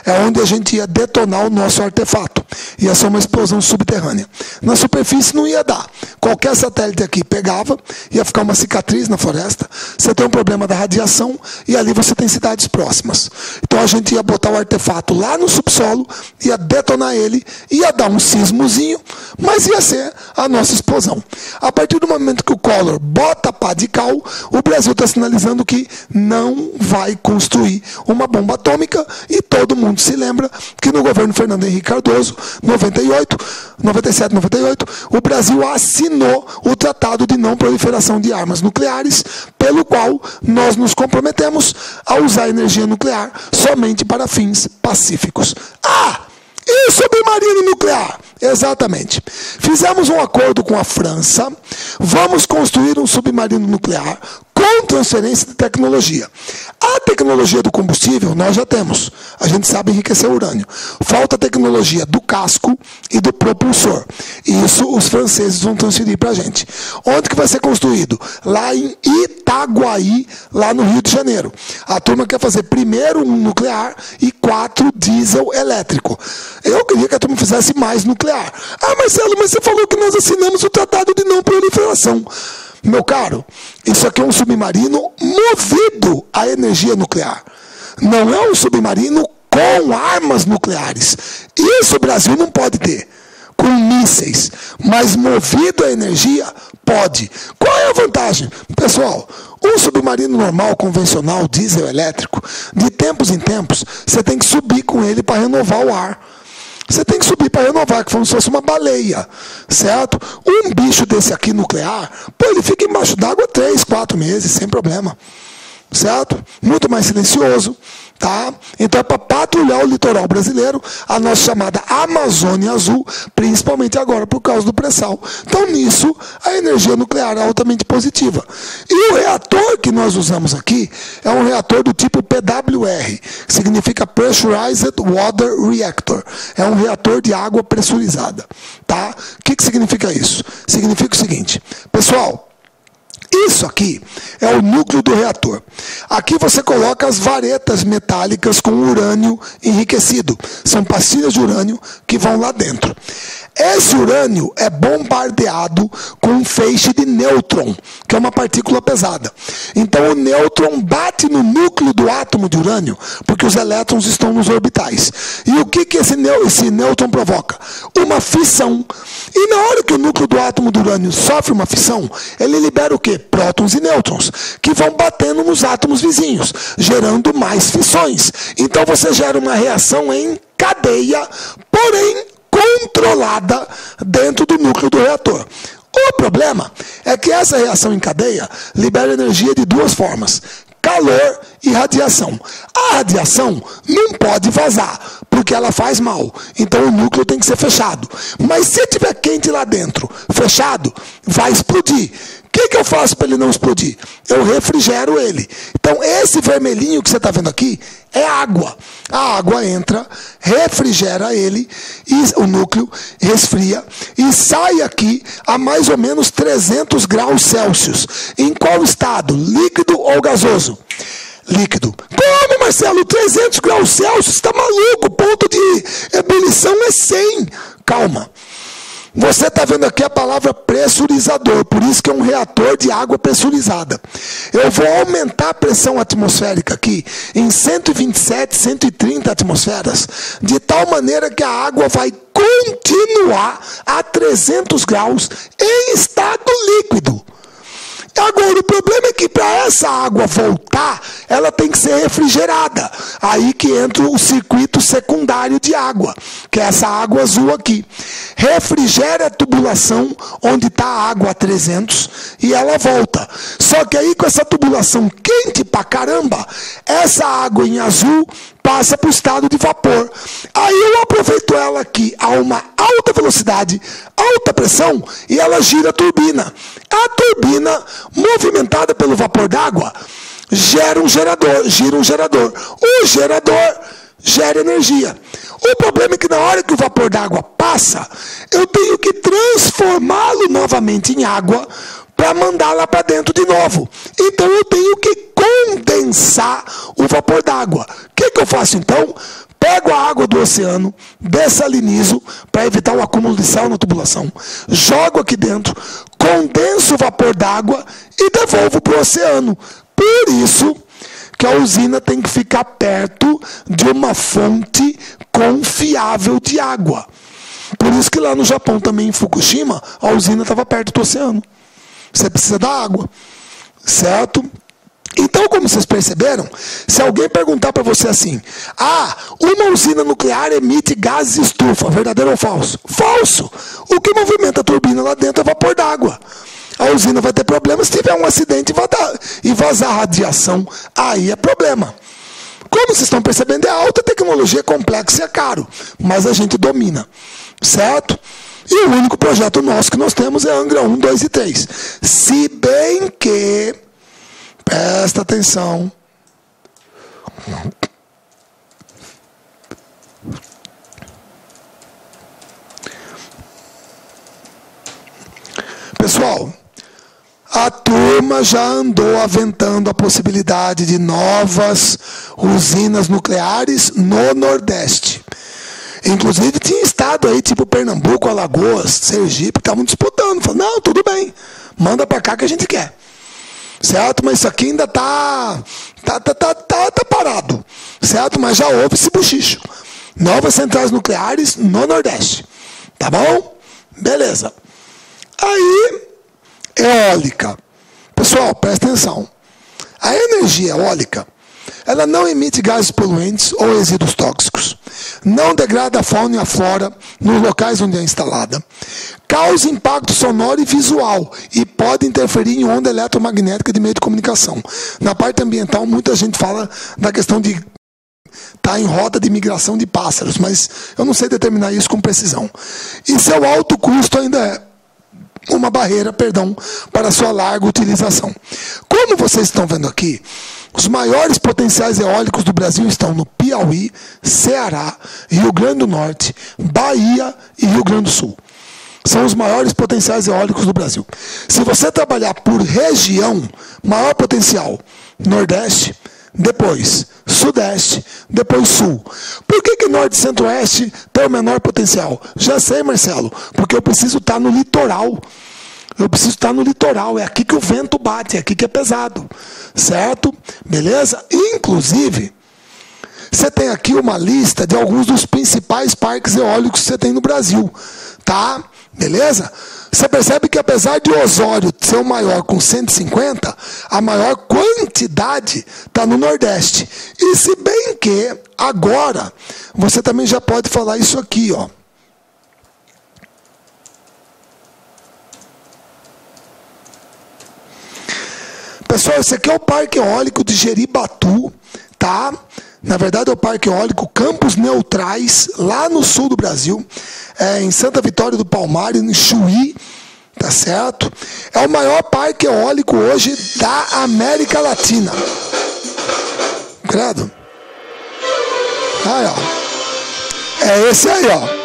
é onde a gente ia detonar o nosso artefato. Ia ser uma explosão subterrânea. Na superfície não ia dar. Qualquer satélite aqui pegava, ia ficar uma cicatriz na floresta, você tem um problema da radiação e ali você tem cidades próximas. Então a gente ia botar o artefato lá no subsolo, ia detonar ele, ia dar um sismozinho, mas ia ser a nossa explosão. A partir do momento que o Collor bota a pá de cal, o Brasil está sinalizando que não vai construir uma bomba atômica e todo mundo se lembra que no governo Fernando Henrique Cardoso, 97, 98, o Brasil assinou o Tratado de Não Proliferação de Armas Nucleares, pelo qual nós nos comprometemos a usar energia nuclear somente para fins pacíficos. E o submarino nuclear? Exatamente. Fizemos um acordo com a França, vamos construir um submarino nuclear com transferência de tecnologia. A tecnologia do combustível nós já temos. A gente sabe enriquecer urânio. Falta a tecnologia do casco e do propulsor. Isso os franceses vão transferir para a gente. Onde que vai ser construído? Lá em Itaguaí, lá no Rio de Janeiro. A turma quer fazer primeiro um nuclear e 4 diesel elétrico. Eu queria que a turma fizesse mais nuclear. Marcelo, mas você falou que nós assinamos o Tratado de Não Proliferação. Meu caro, isso aqui é um submarino movido à energia nuclear. Não é um submarino com armas nucleares. Isso o Brasil não pode ter. Com mísseis. Mas movido à energia, pode. Qual é a vantagem? Pessoal, um submarino normal, convencional, diesel elétrico, de tempos em tempos, você tem que subir com ele para renovar o ar. Você tem que subir para renovar, que como se fosse uma baleia, certo? Um bicho desse aqui nuclear, ele fica embaixo d'água 3, 4 meses, sem problema, certo? Muito mais silencioso, tá? Então é para patrulhar o litoral brasileiro, a nossa chamada Amazônia Azul, principalmente agora por causa do pré-sal. Então nisso, a energia nuclear é altamente positiva. E o reator que nós usamos aqui é um reator do tipo PWR, que significa Pressurized Water Reactor. É um reator de água pressurizada, tá? O que significa isso? Significa o seguinte, pessoal, isso aqui é o núcleo do reator. Aqui você coloca as varetas metálicas com urânio enriquecido. São pastilhas de urânio que vão lá dentro. Esse urânio é bombardeado com um feixe de nêutron, que é uma partícula pesada. Então o nêutron bate no núcleo do átomo de urânio, porque os elétrons estão nos orbitais. E o que esse nêutron provoca? Uma fissão. E na hora que o núcleo do átomo de urânio sofre uma fissão, ele libera o quê? Prótons e nêutrons, que vão batendo nos átomos vizinhos, gerando mais fissões. Então você gera uma reação em cadeia, porém controlada dentro do núcleo do reator. O problema é que essa reação em cadeia libera energia de duas formas: calor e radiação. A radiação não pode vazar, porque ela faz mal. Então o núcleo tem que ser fechado. Mas se tiver quente lá dentro, fechado, vai explodir. O que eu faço para ele não explodir? Eu refrigero ele. Então esse vermelhinho que você está vendo aqui é água. A água entra, refrigera ele, e o núcleo resfria e sai aqui a mais ou menos 300 graus Celsius. Em qual estado? Líquido ou gasoso? Líquido. Como, Marcelo? 300 graus Celsius? Está maluco? O ponto de ebulição é 100. Calma. Você está vendo aqui a palavra pressurizador, por isso que é um reator de água pressurizada. Eu vou aumentar a pressão atmosférica aqui em 127, 130 atmosferas, de tal maneira que a água vai continuar a 300 graus em estado líquido. Agora, o problema é que para essa água voltar, ela tem que ser refrigerada. Aí que entra o circuito secundário de água, que é essa água azul aqui. Refrigera a tubulação onde está a água a 300 e ela volta. Só que aí com essa tubulação quente pra caramba, essa água em azul passa para o estado de vapor. Aí eu aproveito ela aqui a uma alta velocidade, alta pressão, e ela gira a turbina. A turbina, movimentada pelo vapor d'água, gira um gerador. O gerador gera energia. O problema é que na hora que o vapor d'água passa, eu tenho que transformá-lo novamente em água para mandar lá para dentro de novo. Então eu tenho que condensar o vapor d'água. O que eu faço então? Pego a água do oceano, dessalinizo para evitar o acúmulo de sal na tubulação, jogo aqui dentro, condenso o vapor d'água e devolvo para o oceano. Por isso que a usina tem que ficar perto de uma fonte confiável de água. Por isso que lá no Japão, também em Fukushima, a usina estava perto do oceano. Você precisa da água, certo? Então, como vocês perceberam, se alguém perguntar para você assim, uma usina nuclear emite gases de estufa, verdadeiro ou falso? Falso! O que movimenta a turbina lá dentro é vapor d'água. A usina vai ter problema se tiver um acidente e vazar radiação, aí é problema. Como vocês estão percebendo, é alta tecnologia, complexa e é caro, mas a gente domina, certo? E o único projeto nosso que nós temos é Angra 1, 2 e 3. Se bem que, presta atenção, pessoal, a turma já andou aventando a possibilidade de novas usinas nucleares no Nordeste. Inclusive tinha estado aí, tipo Pernambuco, Alagoas, Sergipe, que estavam disputando. Falaram, não, tudo bem, manda para cá que a gente quer. Certo? Mas isso aqui ainda tá parado. Certo? Mas já houve esse bochicho. Novas centrais nucleares no Nordeste. Tá bom? Beleza. Aí, eólica. Pessoal, presta atenção. A energia eólica, ela não emite gases poluentes ou resíduos tóxicos, não degrada a fauna e a flora nos locais onde é instalada, causa impacto sonoro e visual e pode interferir em onda eletromagnética de meio de comunicação. Na parte ambiental, muita gente fala da questão de estar em rota de migração de pássaros, mas eu não sei determinar isso com precisão. E seu alto custo ainda é uma barreira, para a sua larga utilização. Como vocês estão vendo aqui, os maiores potenciais eólicos do Brasil estão no Piauí, Ceará, Rio Grande do Norte, Bahia e Rio Grande do Sul. São os maiores potenciais eólicos do Brasil. Se você trabalhar por região, maior potencial, Nordeste, depois Sudeste, depois Sul. Por que Norte e Centro-Oeste tem o menor potencial? Já sei, Marcelo, porque eu preciso estar no litoral. Eu preciso estar no litoral, é aqui que o vento bate, é aqui que é pesado. Certo? Beleza? Inclusive, você tem aqui uma lista de alguns dos principais parques eólicos que você tem no Brasil. Tá? Beleza? Você percebe que apesar de Osório ser o maior com 150, a maior quantidade está no Nordeste. E se bem que agora você também já pode falar isso aqui, ó. Pessoal, esse aqui é o Parque Eólico de Jeribatu, tá? Na verdade é o Parque Eólico Campos Neutrais, lá no sul do Brasil, em Santa Vitória do Palmar, em Chuí, tá certo? É o maior parque eólico hoje da América Latina. Credo? Aí, ó. É esse aí, ó.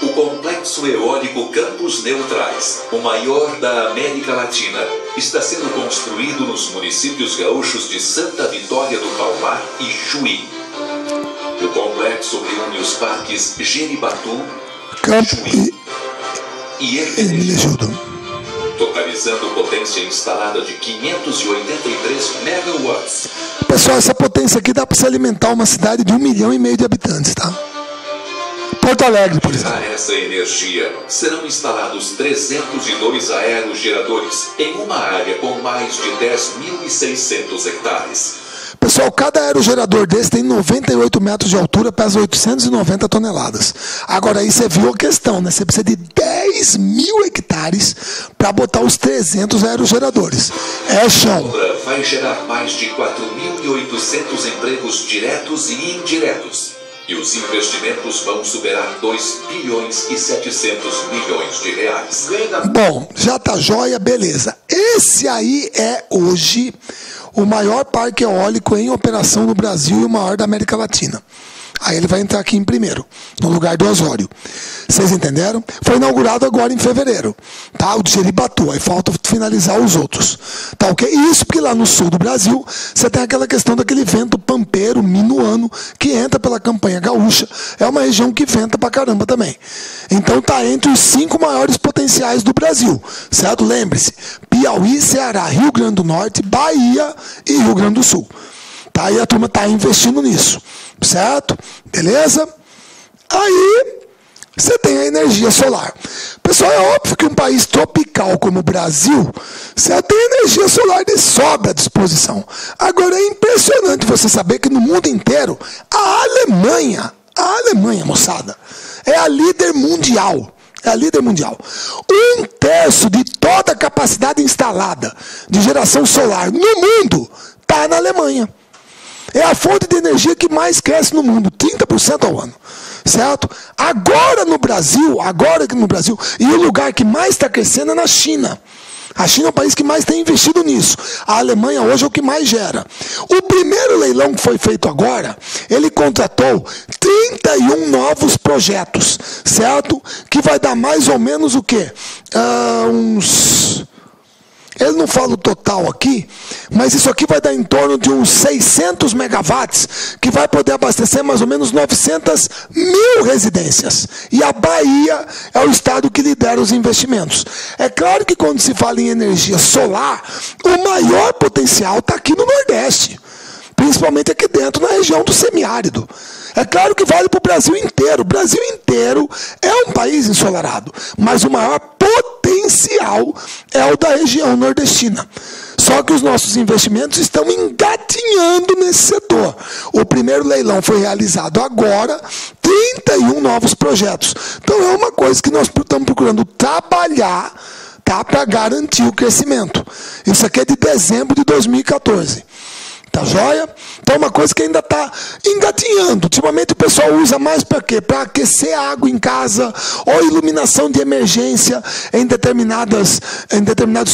O Complexo Eólico Campos Neutrais, o maior da América Latina, está sendo construído nos municípios gaúchos de Santa Vitória do Palmar e Chuí. O complexo reúne os parques Jeribatu, Chuí e Hermenegildo, totalizando potência instalada de 583 megawatts. Pessoal, essa potência aqui dá para se alimentar uma cidade de 1,5 milhão de habitantes, tá? Porto Alegre, por exemplo. Para essa energia, serão instalados 302 aerogeradores em uma área com mais de 10.600 hectares. Pessoal, cada aerogerador desse tem 98 metros de altura, pesa 890 toneladas. Agora aí você viu a questão, né? Você precisa de 10 mil hectares para botar os 300 aerogeradores. É chão. A obra vai gerar mais de 4.800 empregos diretos e indiretos. E os investimentos vão superar 2 bilhões e 700 milhões de reais. Bom, já tá jóia, beleza. Esse aí é hoje o maior parque eólico em operação no Brasil e o maior da América Latina. Aí ele vai entrar aqui em primeiro, no lugar do Osório. Vocês entenderam? Foi inaugurado agora em fevereiro. Tá? O de Jeribatu. Aí falta finalizar os outros. Tá, ok? Isso porque lá no sul do Brasil, você tem aquela questão daquele vento pampeiro, minuano, que entra pela campanha gaúcha. É uma região que venta pra caramba também. Então tá entre os 5 maiores potenciais do Brasil. Certo? Lembre-se. Piauí, Ceará, Rio Grande do Norte, Bahia e Rio Grande do Sul. Tá? E a turma está investindo nisso, certo? Beleza? Aí, você tem a energia solar. Pessoal, é óbvio que um país tropical como o Brasil, você tem energia solar de sobra à disposição. Agora, é impressionante você saber que no mundo inteiro, a Alemanha, moçada, é a líder mundial. É a líder mundial. 1/3 de toda a capacidade instalada de geração solar no mundo está na Alemanha. É a fonte de energia que mais cresce no mundo, 30% ao ano. Certo? Agora aqui no Brasil, e o lugar que mais está crescendo é na China. A China é o país que mais tem investido nisso. A Alemanha hoje é o que mais gera. O primeiro leilão que foi feito agora, ele contratou 31 novos projetos, certo? Que vai dar mais ou menos o quê? Ele não fala o total aqui, mas isso aqui vai dar em torno de uns 600 megawatts, que vai poder abastecer mais ou menos 900 mil residências. E a Bahia é o estado que lidera os investimentos. É claro que quando se fala em energia solar, o maior potencial está aqui no Nordeste. Principalmente aqui dentro, na região do semiárido. É claro que vale para o Brasil inteiro. O Brasil inteiro é um país ensolarado, mas o maior potencial é o da região nordestina. Só que os nossos investimentos estão engatinhando nesse setor. O primeiro leilão foi realizado agora, 31 novos projetos. Então é uma coisa que nós estamos procurando trabalhar, tá, para garantir o crescimento. Isso aqui é de dezembro de 2014. Tá joia? Então é uma coisa que ainda está engatinhando. Ultimamente o pessoal usa mais para quê? Para aquecer a água em casa, ou iluminação de emergência em determinados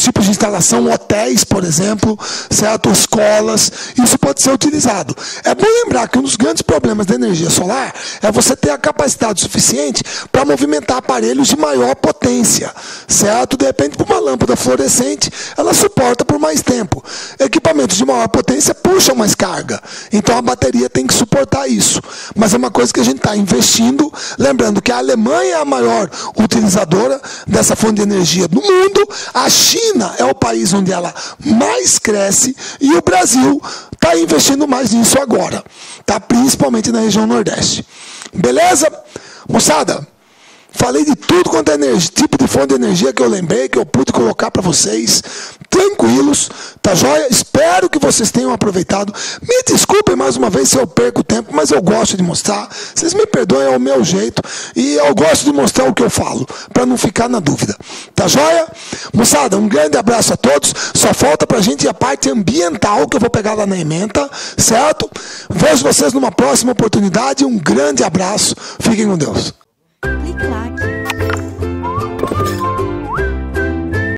tipos de instalação, hotéis, por exemplo, certo? Escolas. Isso pode ser utilizado. É bom lembrar que um dos grandes problemas da energia solar é você ter a capacidade suficiente para movimentar aparelhos de maior potência, certo? De repente, para uma lâmpada fluorescente, ela suporta por mais tempo. Equipamentos de maior potência puxam mais carga. Então a bateria tem que suportar isso. Mas é uma coisa que a gente está investindo. Lembrando que a Alemanha é a maior utilizadora dessa fonte de energia do mundo. A China é o país onde ela mais cresce. E o Brasil está investindo mais nisso agora. Tá? Principalmente na região Nordeste. Beleza? Moçada, falei de tudo quanto é energia, tipo de fonte de energia que eu lembrei, que eu pude colocar para vocês, tranquilos, tá joia? Espero que vocês tenham aproveitado. Me desculpem mais uma vez se eu perco tempo, mas eu gosto de mostrar. Vocês me perdoem, é o meu jeito, e eu gosto de mostrar o que eu falo, para não ficar na dúvida. Tá joia? Moçada, um grande abraço a todos. Só falta pra gente a parte ambiental, que eu vou pegar lá na ementa, certo? Vejo vocês numa próxima oportunidade. Um grande abraço. Fiquem com Deus.